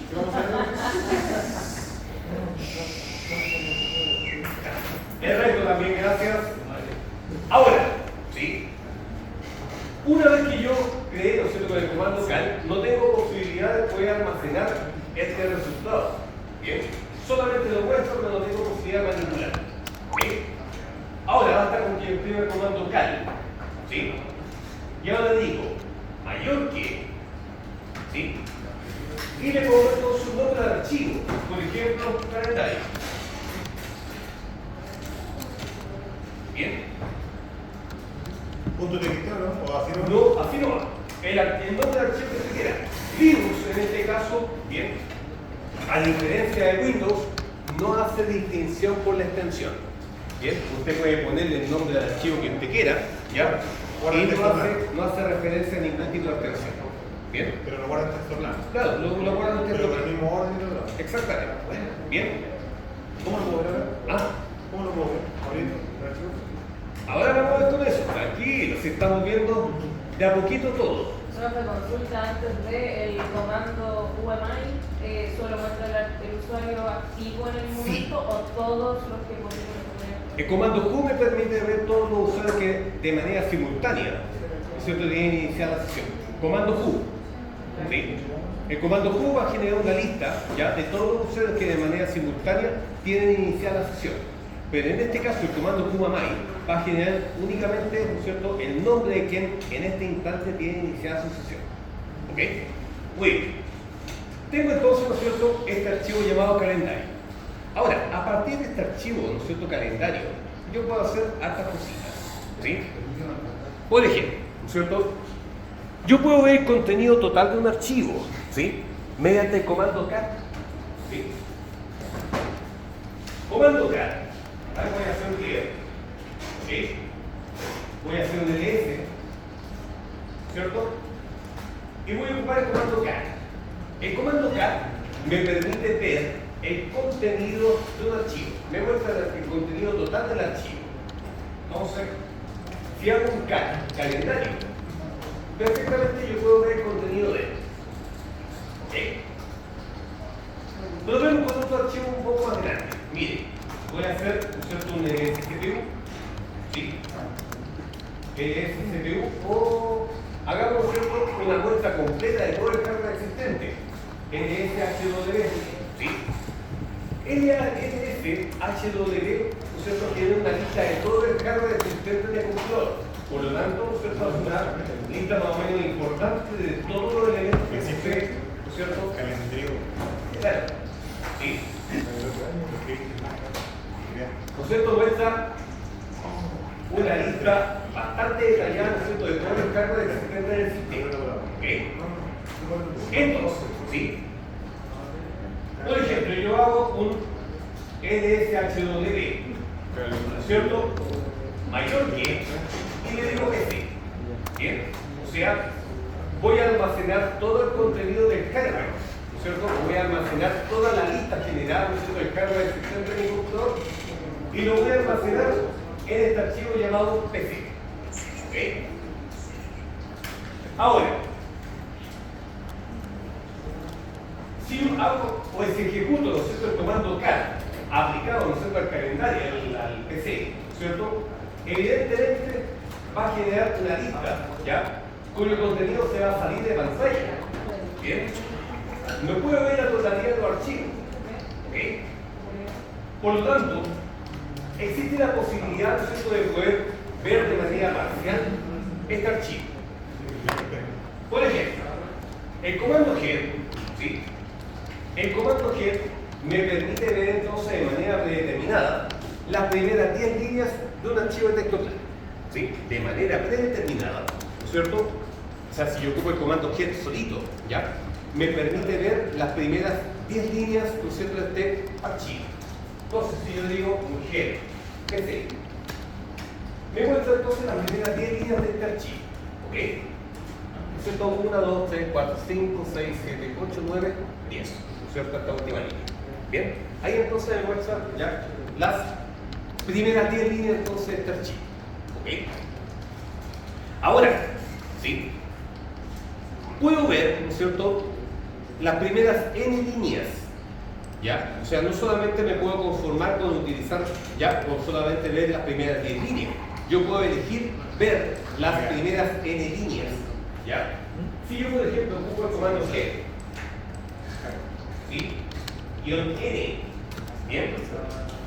¿Qué vamos a hacer? El resto también, gracias. Ahora, ¿sí?, una vez que yo creé, ¿no es cierto?, con el comando cal, no tengo posibilidad de poder almacenar este resultado. ¿Bien? Solamente lo muestro, pero no tengo posibilidad de manipular. ¿Bien? Ahora basta con que yo escriba el comando cal. ¿Sí? Y ahora digo, mayor que, ¿sí?, y le pongo entonces un nombre de archivo, por ejemplo, calendario. ¿Bien? ¿Punto de vista, no? ¿O así no? No, así no va. El nombre de archivo que se quiera. Linux, en este caso, bien, a diferencia de Windows, no hace distinción por la extensión. Bien, usted puede ponerle el nombre del archivo que usted quiera, ¿ya? Y no hace referencia a ningún tipo de extensión. Bien. Pero lo guarda en texto blanco. Claro, lo guardan en texto Pero con el blanco. mismo orden y todo. Exactamente. Bien. ¿Cómo lo puedo ver? Ah, ¿Cómo lo puedo ver? ¿Ahorita? ahora vamos a ver con eso. Tranquilo, si estamos viendo de a poquito todo. Profe, consulta antes del comando UMI, ¿solo muestra el usuario activo en el momento o todos los que podrían poner? El comando Q me permite ver todos los usuarios que de manera simultánea, ¿no es cierto?, deben iniciar la sesión. Comando Q. ¿Sí? El comando Q va a generar una lista, ¿ya?, de todos los usuarios que de manera simultánea tienen iniciar la sesión. Pero en este caso el comando QMAI va a generar únicamente, ¿no es cierto?, el nombre de quien en este instante tiene iniciada su sesión. ¿Ok? Muy bien. Tengo entonces, ¿no es cierto?, este archivo llamado calendario. Ahora, a partir de este archivo, ¿no es cierto?, calendario, yo puedo hacer hartas cositas, ¿sí? Por ejemplo, ¿no es cierto?, yo puedo ver el contenido total de un archivo, ¿sí?, mediante el comando cat, ¿sí? Comando cat. Ahora voy a hacer un video, ¿sí? Voy a hacer un ls, ¿cierto? Y voy a ocupar el comando cat. El comando cat me permite ver el contenido de un archivo. Me muestra el contenido total del archivo. Entonces, si hago un cat calendario, perfectamente yo puedo ver el contenido de él. ¿Ok? Lo vemos con otro archivo un poco más grande. Mire, voy a hacer, ¿no es cierto?, un SCPU. ¿Sí? SCPU o hagamos, ¿no cierto?, una muestra completa de todo el hardware existente. NSHW. ¿Sí? NSHW, ¿no es cierto?, tiene una lista de todo el hardware existente en el computador. Por lo tanto, ¿no es cierto?, es una lista más o menos importante de todos los elementos que existen, ¿no es cierto?, Calendario. claro. Sí. ¿No es cierto?, muestra una lista bastante detallada, ¿no es cierto?, de todos los hardware existentes en el sistema. ¿Ok? Entonces, ¿sí? Por ejemplo, yo hago un NSHW, ¿no es cierto?, mayor que, y le digo que sí. Bien, o sea, voy a almacenar todo el contenido del hardware, ¿no es cierto? Voy a almacenar toda la lista general, ¿no es cierto?, del hardware existente en mi computador, y lo voy a almacenar en este archivo llamado PC. ¿Ok? Ahora, si yo hago o si ejecuto, ¿no es cierto?, el comando cat aplicado, ¿no es cierto?, al calendario, al PC, ¿no es cierto?, evidentemente va a generar una lista, ¿ya?, cuyo contenido se va a salir de pantalla. Bien, no puedo ver la totalidad de los archivos. ¿Ok? Por lo tanto, existe la posibilidad, ¿no es cierto?, de poder ver de manera parcial este archivo. Por ejemplo, el comando head, ¿sí?, el comando head me permite ver entonces de manera predeterminada las primeras 10 líneas de un archivo de texto plano, ¿sí?, de manera predeterminada, ¿no es cierto? O sea, si yo ocupo el comando head solito, ¿ya?, me permite ver las primeras 10 líneas, ¿no es cierto?, de este archivo. Entonces, si yo digo un head, ¿qué sé? Me muestra entonces las primeras 10 líneas de este archivo, ¿ok? ¿No es cierto? 1, 2, 3, 4, 5, 6, 7, 8, 9, 10, ¿no es cierto?, esta última línea. Bien, ahí entonces me muestra ya las primeras 10 líneas entonces de este archivo, ¿ok? Ahora, ¿sí?, puedo ver, ¿no es cierto?, las primeras n líneas, ¿ya? O sea, no solamente me puedo conformar con utilizar, ya, con solamente ver las primeras 10 líneas. Yo puedo elegir ver las primeras n líneas, ¿ya? Si yo, por ejemplo, ocupo el comando head, ¿sí?, guión n, ¿bien?,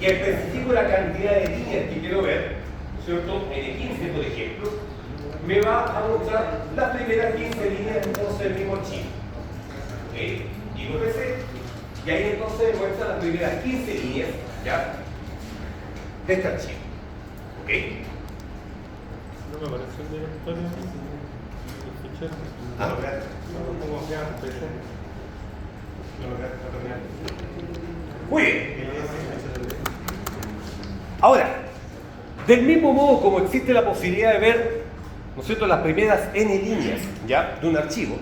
y especifico la cantidad de líneas que quiero ver, ¿no es cierto?, n15, por ejemplo, me va a mostrar las primeras 15 líneas entonces del mismo archivo. ¿Ok? Digo PC, y ahí entonces me muestra las primeras 15 líneas, ¿ya?, de este archivo. ¿Ok? No me parece el directorio. El fichero. Ah, lo creaste. ¿Cómo se llama? PC. No lo creaste. Muy bien. Ahora, del mismo modo como existe la posibilidad de ver, ¿no es cierto?, las primeras n líneas, ¿ya?, de un archivo,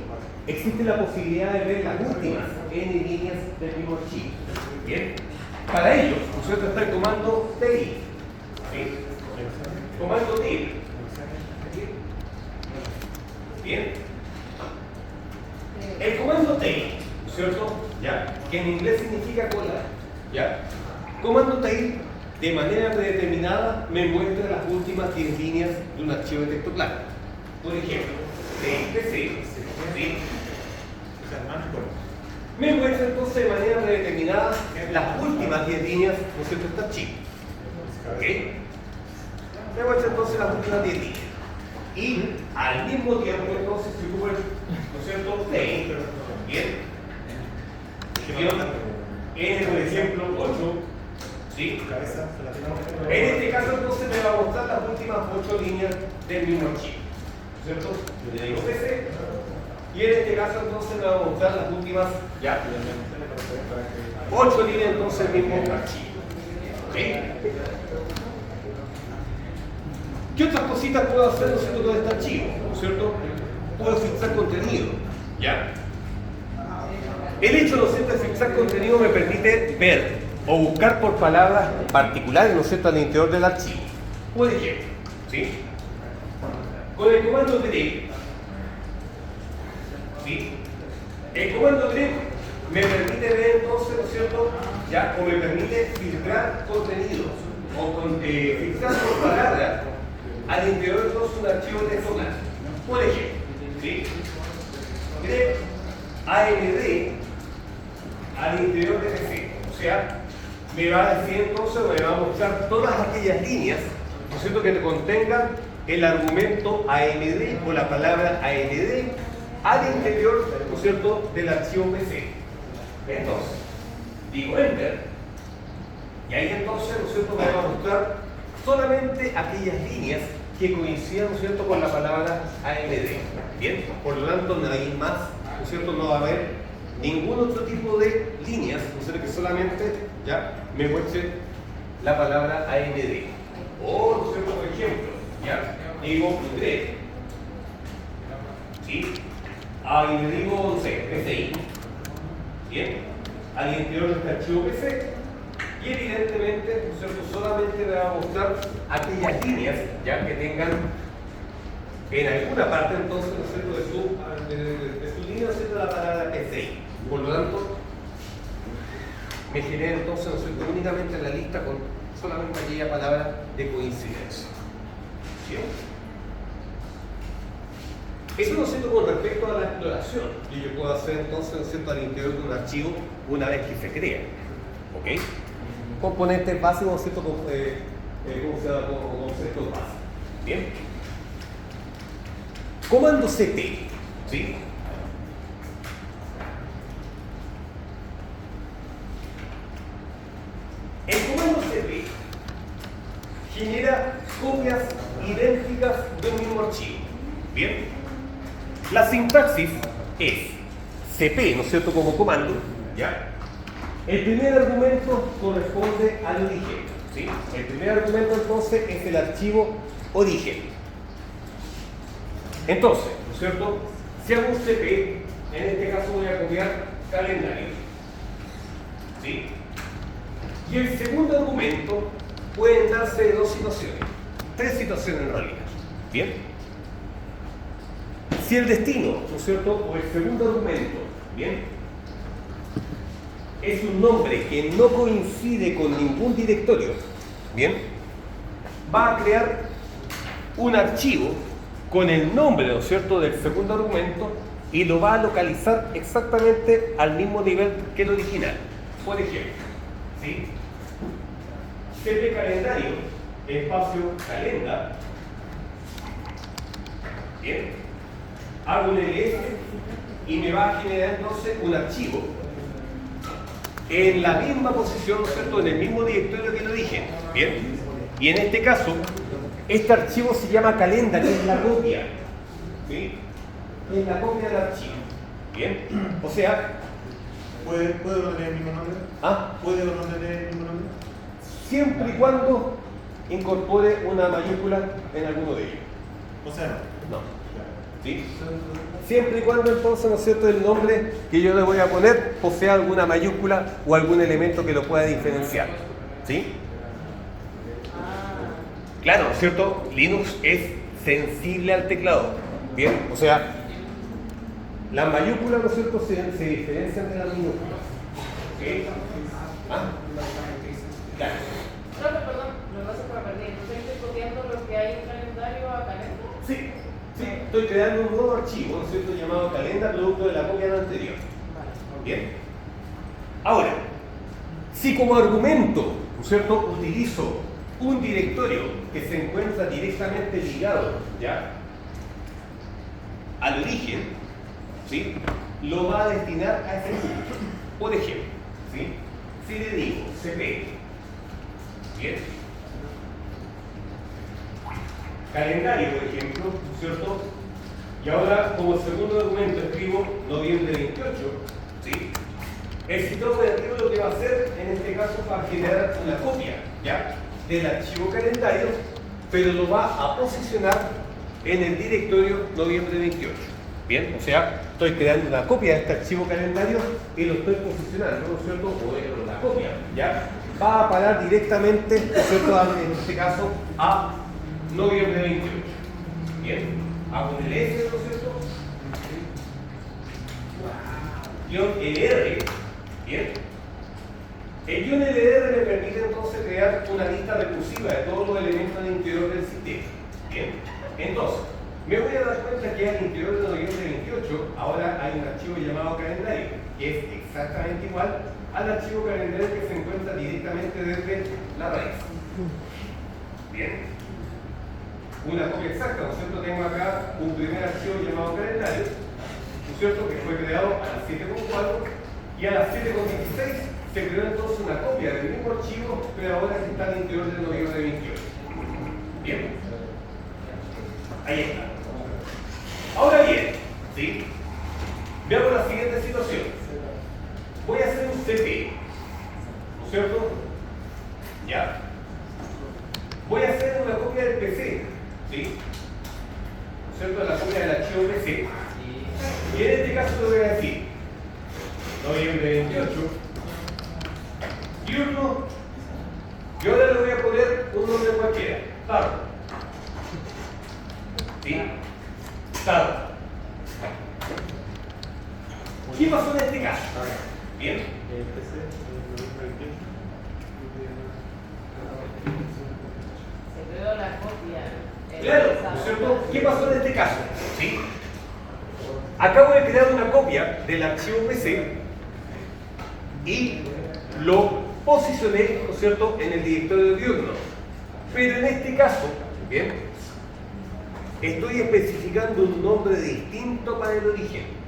existe la posibilidad de ver las últimas n líneas del mismo archivo. Bien, para ello, ¿no es cierto?, está el comando tail, ¿sí?, comando tail. Bien, el comando tail, ¿no es cierto?, ya, que en inglés significa cola, ¿ya?, comando tail de manera predeterminada me muestra las últimas 10 líneas de un archivo de texto plano. Por ejemplo, TXT, ¿sí?, me muestra entonces de manera predeterminada las últimas 10 líneas, ¿no es cierto?, de este archivo. ¿Ok? Me muestra entonces las últimas 10 líneas. Y al mismo tiempo entonces se ocupa, ¿no es cierto?, tail, bien, N, por ejemplo, 8. ¿Sí? Cabeza, se la tenemos que- En este caso entonces me va a mostrar las últimas 8 líneas del mismo archivo, ¿cierto? Yo le digo PC y en este caso entonces me va a mostrar las últimas ya 8 líneas entonces del mismo archivo. ¿Ok? ¿Qué otras cositas puedo hacer, ¿no es cierto, con este archivo? ¿No es cierto? Puedo fixar contenido, ¿ya? El hecho, ¿no es cierto?, de fixar contenido me permite ver o buscar por palabras particulares, ¿no es cierto?, al interior del archivo. Por ejemplo, ¿sí? Con el comando direct, ¿sí? El comando direct me permite ver entonces, ¿no es cierto?, ya, o me permite filtrar contenidos o filtrar por palabras al interior de un archivo de texto blanco. Por ejemplo, ¿sí? Direct AMD al interior de PC, o sea, me va a decir entonces, o me va a mostrar todas aquellas líneas, ¿no es cierto?, que contengan el argumento AMD o la palabra AMD al interior, ¿no es cierto?, del archivo PC. Entonces, digo Enter, y ahí entonces, ¿no es cierto?, me va a mostrar solamente aquellas líneas que coincidan, ¿no es cierto?, con la palabra AMD. Bien, por lo tanto, no hay más, ¿no es cierto?, no va a haber ningún otro tipo de líneas, ¿no es cierto?, que solamente ya me muestre la palabra AMD. O, ¿no es cierto?, por ejemplo, ya digo direct, ¿sí? Ahí le digo, no sé, PCI. Bien, al interior de este archivo PC. Y evidentemente, ¿no es cierto?, solamente me va a mostrar aquellas líneas ya que tengan en alguna parte entonces, ¿no es cierto?, de su línea, ¿no es cierto?, la palabra PCI. Por lo tanto, me genera entonces, ¿no es cierto?, únicamente la lista con solamente aquella palabra de coincidencia. ¿Sí? Eso, ¿no es cierto?, con respecto a la exploración que yo puedo hacer entonces, ¿no es cierto?, al interior de un archivo una vez que se crea. ¿Ok? Componentes básicos, ¿no es cierto?, ¿cómo se llama? Como conceptos básicos. Bien. Comando CT. ¿Sí? El comando CP genera copias idénticas de un mismo archivo. Bien. La sintaxis es CP, ¿no es cierto?, como comando. ¿Ya? El primer argumento corresponde al origen. ¿Sí? El primer argumento entonces es el archivo origen. Entonces, ¿no es cierto?, si hago un CP, en este caso voy a copiar calendario. ¿Sí? Y el segundo argumento pueden darse de dos situaciones, tres situaciones en realidad. Bien. Si el destino, ¿no es cierto?, o el segundo argumento, bien, es un nombre que no coincide con ningún directorio, bien, va a crear un archivo con el nombre, ¿no es cierto?, del segundo argumento y lo va a localizar exactamente al mismo nivel que el original. Por ejemplo, ¿sí?, CP calendario, espacio calenda, bien, hago un ls y me va a generar entonces un archivo en la misma posición, ¿no es cierto?, en el mismo directorio que el origen, bien, y en este caso este archivo se llama calenda, que es la copia, ¿sí?, es la copia del archivo, bien, o sea, ¿Puede no tener el mismo nombre? ¿ah? ¿Puede o no tener el mismo nombre? Siempre y cuando incorpore una mayúscula en alguno de ellos. O sea, no. No. ¿Sí? Siempre y cuando entonces, ¿no es cierto?, el nombre que yo le voy a poner posea alguna mayúscula o algún elemento que lo pueda diferenciar. ¿Sí? Claro, ¿no es cierto? Linux es sensible al teclado. Bien, o sea, las mayúsculas, ¿no es cierto?, se diferencian de las minúsculas. ¿Ok? ¿Ah? Claro. Profe, perdón, me pasa por la perdida. Entonces estoy copiando lo que hay en calendario a calenda. Sí, sí, estoy creando un nuevo archivo, ¿no es cierto?, llamado calenda, producto de la copia del anterior. Bien. Ahora, si como argumento, ¿no es cierto?, utilizo un directorio que se encuentra directamente ligado, ¿ya?, al origen, ¿sí?, lo va a destinar a ese punto. por ejemplo, ¿sí? Si le digo CP, bien, calendario, por ejemplo, ¿cierto? Y ahora, como segundo documento, escribo noviembre 28, ¿sí? El citado operativo lo que va a hacer, en este caso, va a generar una copia, ¿ya?, del archivo calendario, pero lo va a posicionar en el directorio noviembre 28. Bien, o sea, estoy creando una copia de este archivo calendario y lo estoy posicionando, ¿no es cierto? O la copia, ¿ya? Va a parar directamente, ¿no es cierto?, en este caso, a noviembre 28. Bien, hago el S, ¿no es cierto? Guión LR, bien. El guión LR me permite entonces crear una lista recursiva de todos los elementos del interior del sistema. Bien, entonces, me voy a dar cuenta que al interior de noviembre 28 ahora hay un archivo llamado calendario, que es exactamente igual al archivo calendario que se encuentra directamente desde la raíz. Bien, una copia exacta, ¿no es cierto? Tengo acá un primer archivo llamado calendario, ¿no es cierto?, que fue creado a las 7.4 y a las 7.16 se creó entonces una copia del mismo archivo, pero ahora que está al interior de noviembre 28. Bien, ahí está. Ahora bien, ¿sí? Veamos la siguiente situación. Voy a hacer un CP, ¿no es cierto? ¿Ya? Voy a hacer una copia del PC, ¿sí? ¿No es cierto? La copia del archivo PC. Y en este caso le voy a decir noviembre 28, diurno, y ahora le voy a poner un nombre cualquiera, tarde. ¿Sí? Tarde. ¿Qué pasó en este caso? Bien. Se creó la copia. Claro, ¿no es cierto? ¿Qué pasó en este caso? ¿Sí? Acabo de crear una copia del archivo PC y lo posicioné, ¿no es cierto?, en el directorio diurno. Pero en este caso, bien, estoy especificando un nombre distinto para el origen.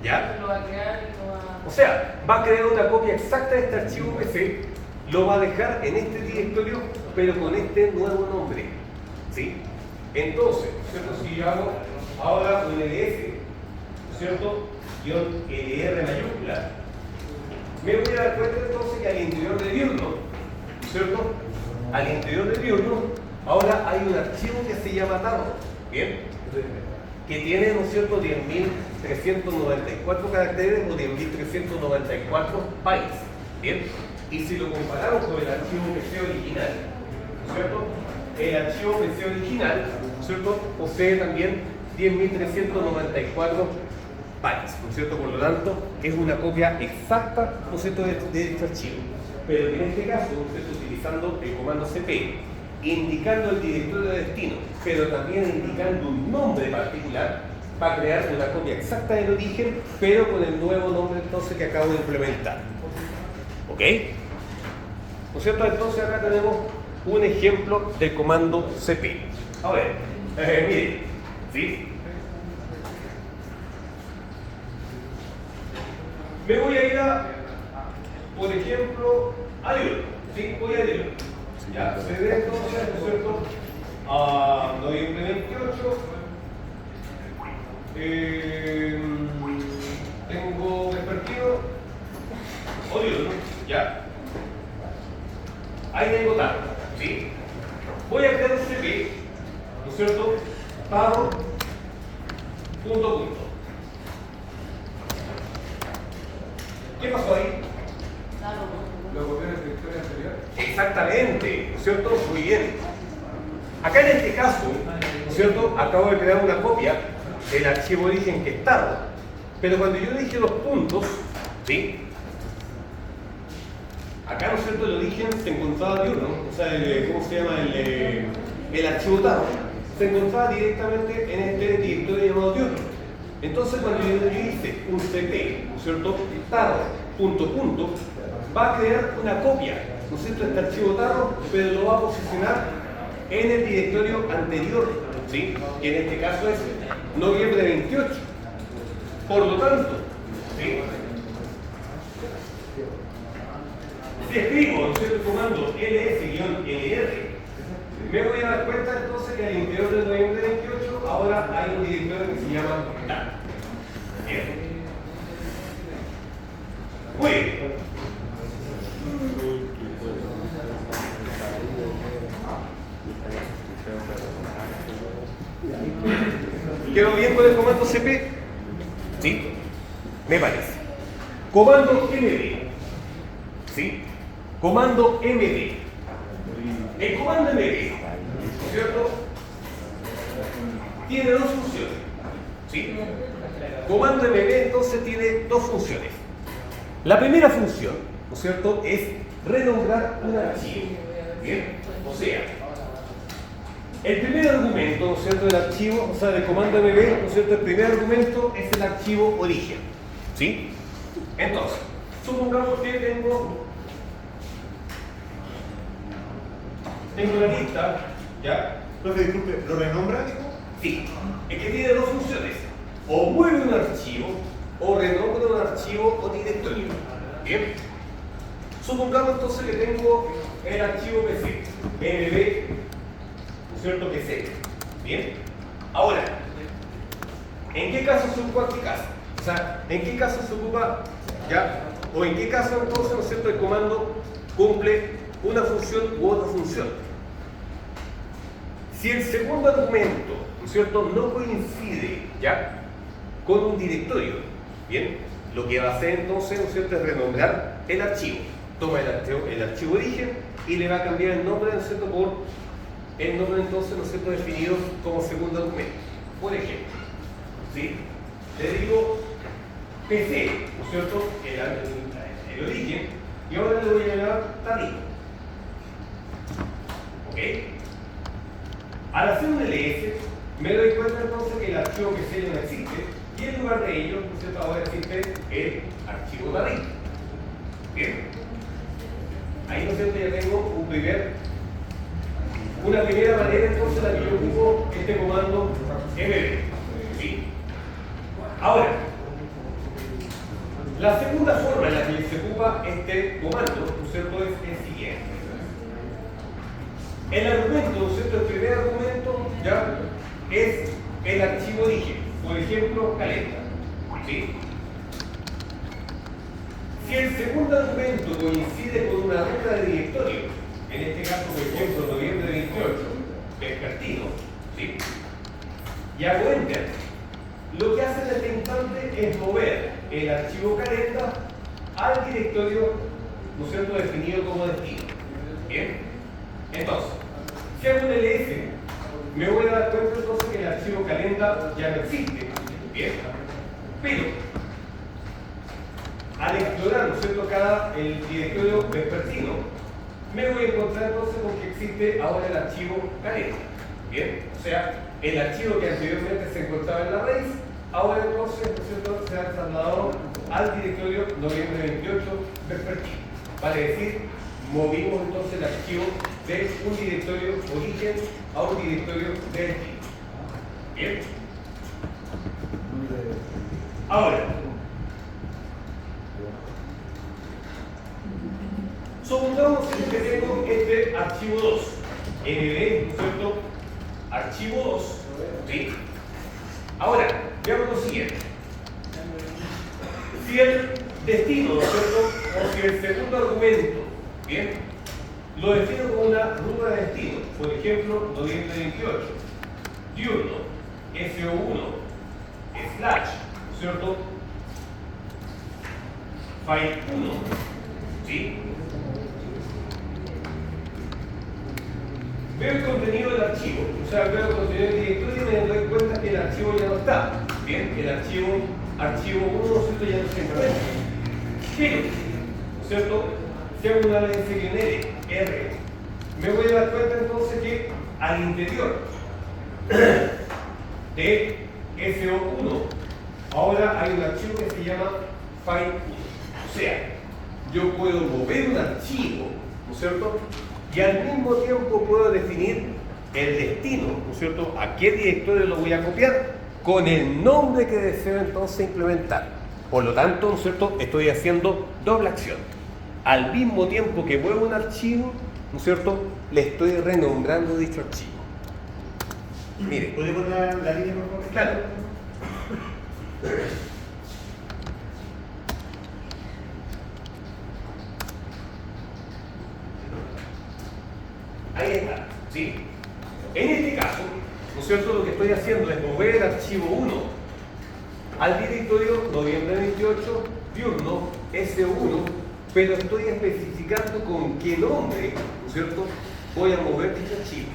¿Ya? Lo va a crear y lo va O sea, va a crear una copia exacta de este archivo PC, lo va a dejar en este directorio, pero con este nuevo nombre. ¿Sí? Entonces, ¿no es cierto?, si yo hago ahora un LS, ¿no es cierto?, guión LR mayúscula, me voy a dar cuenta entonces que al interior de diurno, ¿no es cierto?, al interior de diurno, ahora hay un archivo que se llama tarro, ¿bien?, que tiene, ¿no es cierto?, 10.394 caracteres o 10.394 bytes, ¿bien? Y si lo comparamos con el archivo PC original, ¿no es cierto?, el archivo PC original, ¿no es cierto?, posee también 10.394 bytes, ¿no es cierto? Por lo tanto, es una copia exacta, ¿no es cierto?, de este archivo. Pero en este caso, ¿no es cierto?, utilizando el comando cp, indicando el directorio de destino, pero también indicando un nombre particular, va a crear una copia exacta del origen, pero con el nuevo nombre entonces que acabo de implementar. ¿Ok? ¿No es cierto? Entonces acá tenemos un ejemplo del comando cp. A ver, miren, ¿sí? Me voy a ir a, por ejemplo, a diurno, ¿sí? Voy a diurno. Ya, se ve entonces, ¿no es cierto?, a noviembre 28. Tengo vespertino o diurno, ya. Ahí tengo tarde, ¿sí? Voy a crear un CP, ¿no es cierto?, paro, punto. ¿Qué pasó ahí? ¿Lo copió en el directorio anterior? Exactamente, ¿no es cierto? Muy bien. Acá en este caso, ¿no es cierto?, acabo de crear una copia del archivo origen que es tarde. Pero cuando yo dije los puntos, ¿sí?, acá, ¿no es cierto?, el origen se encontraba diurno, o sea, ¿cómo se llama? El archivo tarde se encontraba directamente en este directorio llamado diurno. Entonces, cuando yo hice un cp, ¿no es cierto?, tarde, punto, va a crear una copia, ¿no es cierto?, de este archivo tarro, pero lo va a posicionar en el directorio anterior, ¿sí?, que en este caso es noviembre 28. Por lo tanto, ¿sí?, Si escribo, ¿no es cierto?, el comando ls-lr, me voy a dar cuenta entonces que al interior del noviembre 28 ahora hay un directorio que se llama data. Bien. Muy bien. ¿Quedó bien con el comando cp? ¿Sí? Me parece. Comando md. ¿Sí? Comando md. El comando md, ¿no es cierto?, tiene dos funciones. ¿Sí? Comando md entonces tiene dos funciones. La primera función, ¿no es cierto?, es renombrar un archivo. Bien, o sea, el primer argumento, ¿no es cierto?, del archivo, o sea, del comando mb, ¿no es cierto?, el primer argumento es el archivo origen. ¿Sí? Entonces, supongamos que tengo la lista, ¿ya? Profe, disculpe, ¿lo renombra, dijo? Sí, es que tiene dos funciones. O mueve un archivo, o renombra un archivo o directorio. Bien. Supongamos entonces que tengo el archivo PC, mb, ¿no es cierto?, PC. Bien. Ahora, ¿en qué caso se ocupa qué caso? O sea, ¿en qué caso se ocupa, ya? O en qué caso entonces, ¿no es cierto?, el comando cumple una función u otra función. Si el segundo argumento, ¿no es cierto?, no coincide, ¿ya?, con un directorio, bien, lo que va a hacer entonces, ¿no es cierto?, es renombrar el archivo. Toma el archivo origen y le va a cambiar el nombre, ¿no es cierto?, por el nombre entonces, ¿no es cierto?, definido como segundo argumento. Por ejemplo, ¿sí?, le digo PC, ¿no es cierto?, el origen, y ahora le voy a llamar Tadito. ¿Ok? Al hacer un ls, me doy cuenta entonces que el archivo PC ya no existe, y en lugar de ello, ¿no es cierto?, ahora existe el archivo Tadito. Bien. Ahí, ¿no es cierto?, ya tengo una primera manera entonces en la que yo ocupo este comando mb. ¿Sí? Ahora, la segunda forma en la que se ocupa este comando, ¿no es cierto?, es el siguiente. El argumento, ¿no es cierto?, el primer argumento ya es el archivo origen, por ejemplo, calenda. ¿Sí? Si el segundo argumento coincide con una ruta de directorio, en este caso, por ejemplo, noviembre 28, vespertino, ¿sí?, y hago enter, lo que hace en este instante es mover el archivo calenda al directorio, ¿no es cierto?, definido como destino. Bien. Entonces, si hago un ls, me voy a dar cuenta entonces que el archivo calenda ya no existe. Bien. Pero, al explorar, ¿no es cierto?, el directorio vespertino, me voy a encontrar entonces con que existe ahora el archivo calenda. Bien. O sea, el archivo que anteriormente se encontraba en la raíz, ahora entonces, ¿no es cierto?, se ha trasladado al directorio noviembre 28 vespertino. Vale decir, movimos entonces el archivo de un directorio origen a un directorio de destino. Bien. Ahora, supongamos que tengo este archivo 2, mb, ¿no es cierto?, archivo 2, ¿sí? Ahora, veamos lo siguiente. Si el destino, ¿no es cierto?, o si el segundo argumento, bien, lo defino como una ruta de destino, por ejemplo, noviembre 28, diurno, SO1, slash, ¿no es cierto?, file 1, ¿sí? Veo el contenido del archivo, o sea, veo el contenido del directorio y me doy cuenta que el archivo ya no está. Bien, el archivo 1, ¿no es cierto?, ya no se encuentra. Pero, ¿no es cierto?, si hago una R, me voy a dar cuenta entonces que al interior de SO1 ahora hay un archivo que se llama file 1. O sea, yo puedo mover un archivo, ¿no es cierto?, y al mismo tiempo puedo definir el destino, ¿no es cierto?, a qué directorio lo voy a copiar con el nombre que deseo entonces implementar. Por lo tanto, ¿no es cierto?, estoy haciendo doble acción. al mismo tiempo que muevo un archivo, ¿no es cierto?, le estoy renombrando dicho archivo. Mire. ¿Puede poner la línea, por favor? Claro. Ahí está, ¿sí? En este caso, ¿no es cierto?, lo que estoy haciendo es mover el archivo 1 al directorio noviembre 28, diurno S1, pero estoy especificando con qué nombre, ¿no es cierto?, voy a mover dicho archivo.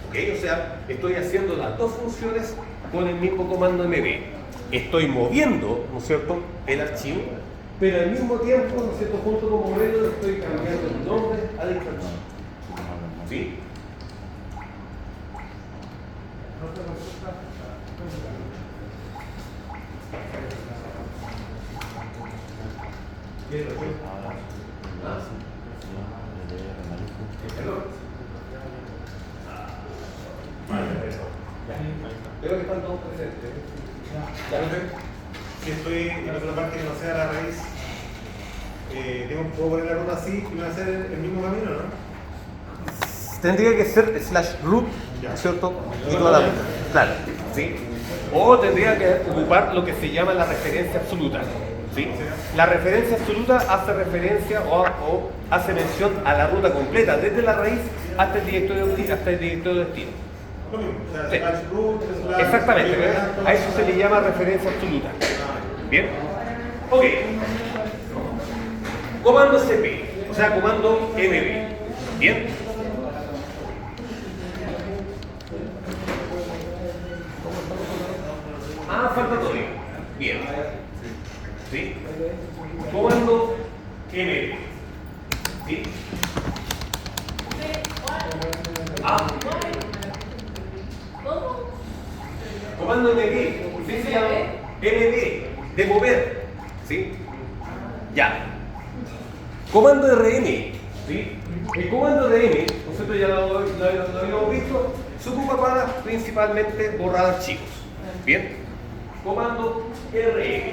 ¿Ok? O sea, estoy haciendo las dos funciones con el mismo comando MB. Estoy moviendo, ¿no es cierto?, el archivo, pero al mismo tiempo, ¿no es cierto?, junto con moverlo, estoy cambiando el nombre a dicho archivo. ¿Sí? Creo que están todos presentes. ¿Ya lo ven? Si estoy en otra parte que no sea la raíz, ¿puedo poner la ruta así y me va a hacer el mismo camino, no? Tendría que ser /root, ¿no es cierto? Y toda la ruta. Claro, ¿sí? O tendría que ocupar lo que se llama la referencia absoluta. ¿Sí? La referencia absoluta hace referencia o hace mención a la ruta completa, desde la raíz hasta el directorio de destino. Lo mismo, o sea, Sí. /root, Exactamente, a eso se le llama referencia absoluta. ¿Bien? Ok. Comando cp, o sea, comando mb. ¿Bien? Falta todavía. Bien. ¿Sí? Comando mb. ¿Sí? ¿Cómo? Comando MB, ¿sí se llama? MB, de mover, ¿sí? Ya. Comando RM, ¿sí? El comando RM, nosotros ya lo habíamos visto, se ocupa para principalmente borrar archivos, ¿bien? Comando RM,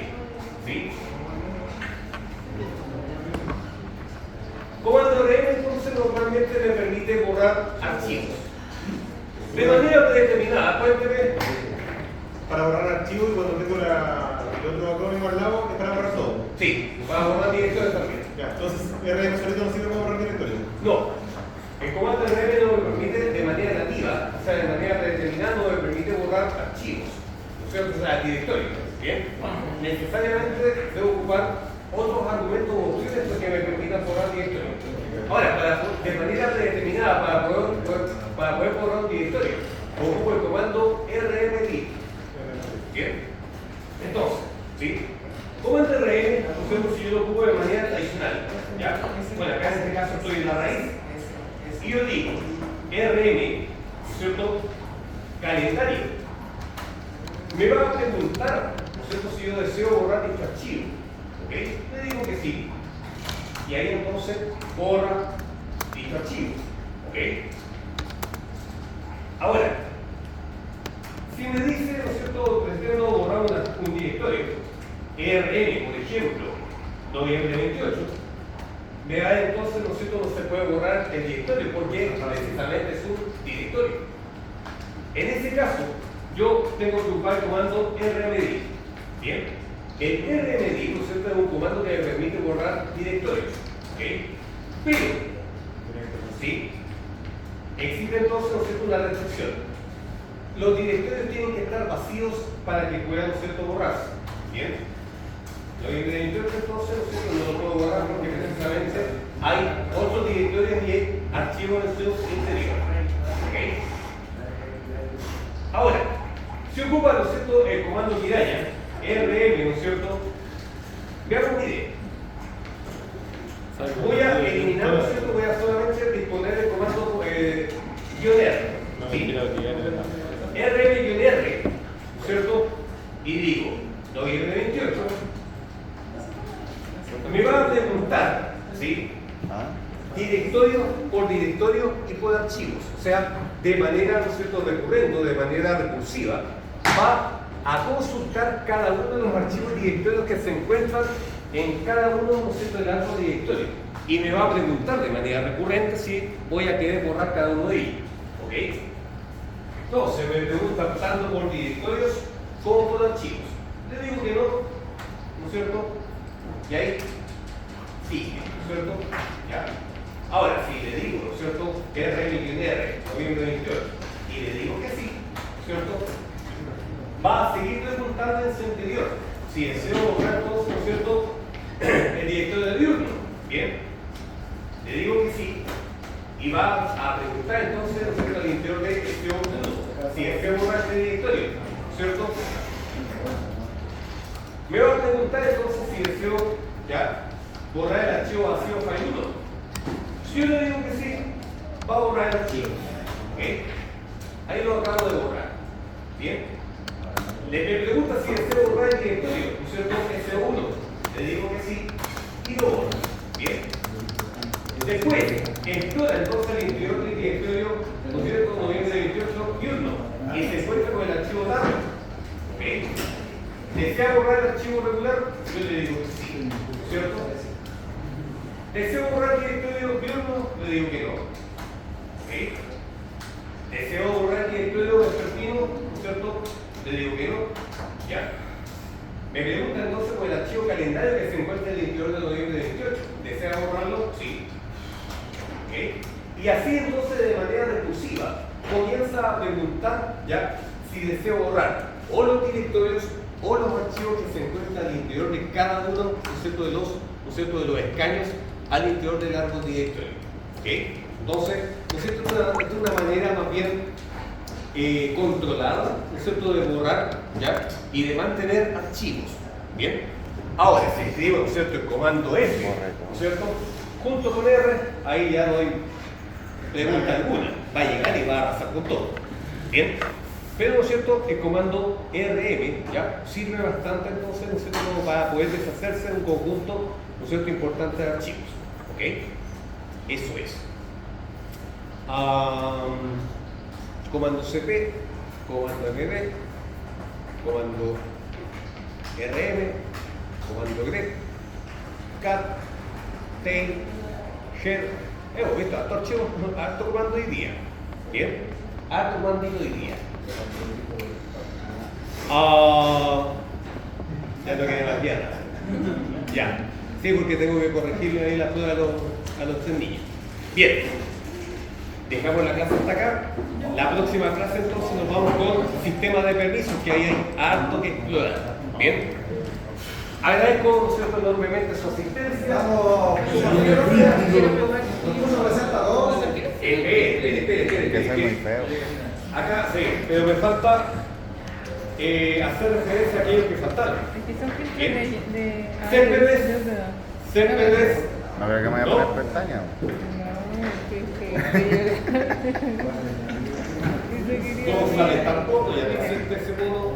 ¿sí? Comando RM entonces normalmente me permite borrar archivos. De manera predeterminada, cuénteme. Para borrar archivos y cuando tengo el otro acrónimo al lado es para borrar todo. Sí, para borrar directorios también. Ya, entonces RM solito no sirve para borrar directorios. No, el comando RM no me permite de manera nativa, o sea, de manera predeterminada no me permite borrar archivos, ¿no es cierto? O sea, directorios, ¿bien? Necesariamente debo ocupar otros argumentos o opciones que me permitan borrar directorios. Ahora, de manera predeterminada, para poder borrar un directorio, ocupo el comando rmd. ¿Bien? Entonces, ¿sí? Comando rm, si yo lo ocupo de manera tradicional, ¿ya? Bueno, acá en este caso estoy en la raíz. Y yo digo, rm, ¿cierto? Calendario. Me va a preguntar, ¿cierto?, si yo deseo borrar dicho archivo. ¿Ok? Le digo que sí. Y ahí entonces borra dicho archivo. ¿Ok? Ahora, si me dice, ¿no es cierto?, pretendo borrar un directorio, rm, por ejemplo, noviembre 28, me da entonces, ¿no es cierto?, no se puede borrar el directorio porque precisamente es un directorio. En ese caso, yo tengo que ocupar el comando rmd. Bien. El rmd, ¿no es cierto?, es un comando que me permite borrar directorios. ¿Ok? Pero, ¿sí?, existe entonces, ¿no es cierto?, una restricción. Los directorios tienen que estar vacíos para que puedan, ¿no es cierto?, borrarse. Bien. Los directorios entonces, ¿no es cierto?, no lo puedo borrar porque precisamente hay otros directorios y archivos en su interior. ¿Ok? Ahora, si ocupa, ¿no es cierto?, el comando piraña, rm, ¿no es cierto?, veamos una idea. Voy a eliminar, ¿no es cierto?, voy a solamente disponer el comando -r. ¿Sí? rm-r, ¿no es cierto? Y digo, noviembre 28. Me va a preguntar, ¿sí?, directorio por directorio y por archivos. O sea, de manera, ¿no es cierto?, recurrente, de manera recursiva, va a consultar cada uno de los archivos y directorios que se encuentran en cada uno, ¿no es cierto?, del arco directorio. y me va a preguntar de manera recurrente si voy a querer borrar cada uno de ellos. ¿Ok? Entonces me pregunta tanto por directorios como por archivos. Le digo que no, ¿no es cierto? Y ahí sigue, ¿no es cierto? Ya. Ahora, si le digo, ¿no es cierto? R, noviembre 28, y le digo que sí, ¿no es cierto? Va a seguir preguntando en su interior si deseo borrar todos, ¿no es cierto? El directorio de diurno. Bien, le digo que sí, y va a preguntar entonces, ¿no es cierto?, al interior de este no, si deseo borrar este directorio, ¿no es cierto? Me va a preguntar entonces si deseo ya borrar el archivo vacío file 1. Si yo le digo que sí, va a borrar el archivo. ¿Okay? Ahí lo acabo de borrar. Bien. Me pregunta si deseo borrar el directorio, ¿no es cierto? S1. Le digo que sí y lo borro. Bien. Después, explora entonces el interior del directorio, ¿no es cierto? Noviembre 28 y 1. Y se encuentra con el archivo dado. ¿Ok? ¿Desea borrar el archivo regular? Yo le digo que sí, ¿no es cierto? ¿Deseo borrar el directorio diurno? Le digo que no. ¿Okay? ¿Deseo borrar el directorio vespertino? ¿No es cierto? Le digo que no. ¿Ya? Me pregunta entonces por el archivo calendario que se encuentra en el interior de noviembre 28. ¿Desea borrarlo? Sí. ¿Okay? Y así entonces de manera recursiva comienza a preguntar ya si deseo borrar o los directorios o los archivos que se encuentran al interior de cada uno, ¿no es cierto?, de los escaños al interior del árbol directorio. ¿Okay? Entonces, ¿no es cierto?, es una manera más bien controlada, ¿no es cierto?, de borrar ¿ya? Y de mantener archivos. Bien. Ahora, si escribo, ¿no es cierto?, el comando F, ¿no es cierto?, junto con R, ahí ya no hay pregunta alguna. Va a llegar y va a arrasar con todo. Bien. Pero, ¿no es cierto?, el comando RM ¿ya? Sirve bastante entonces, ¿no es cierto?, para poder deshacerse de un conjunto, ¿no es cierto?, importante de archivos. ¿Ok? Eso es. Comando CP, comando MB, comando RM, comando grep, cat, tail, shell. Hemos visto harto archivo, harto comando hoy día. Bien, harto comandito hoy día. Ya no quedan las piernas. Ya. Sí, porque tengo que corregirle ahí la prueba a los tres niños. Bien. Dejamos la clase hasta acá. La próxima clase entonces nos vamos con sistema de permisos, que ahí hay harto que explorar. Bien. Agradezco, ¿no es cierto?, enormemente su asistencia. Vamos. Espere. Acá sí, pero me falta hacer referencia a aquellos que faltaron. Céspedes. No creo que me vaya a poner pestañas. González tampoco, ya no existe ese modo.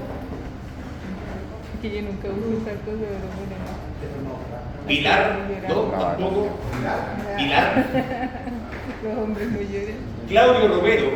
Que yo nunca uso esa cosa, pero bueno. Pilar, no, tampoco. Pilar. Los hombres no lloran. Claudio Romero.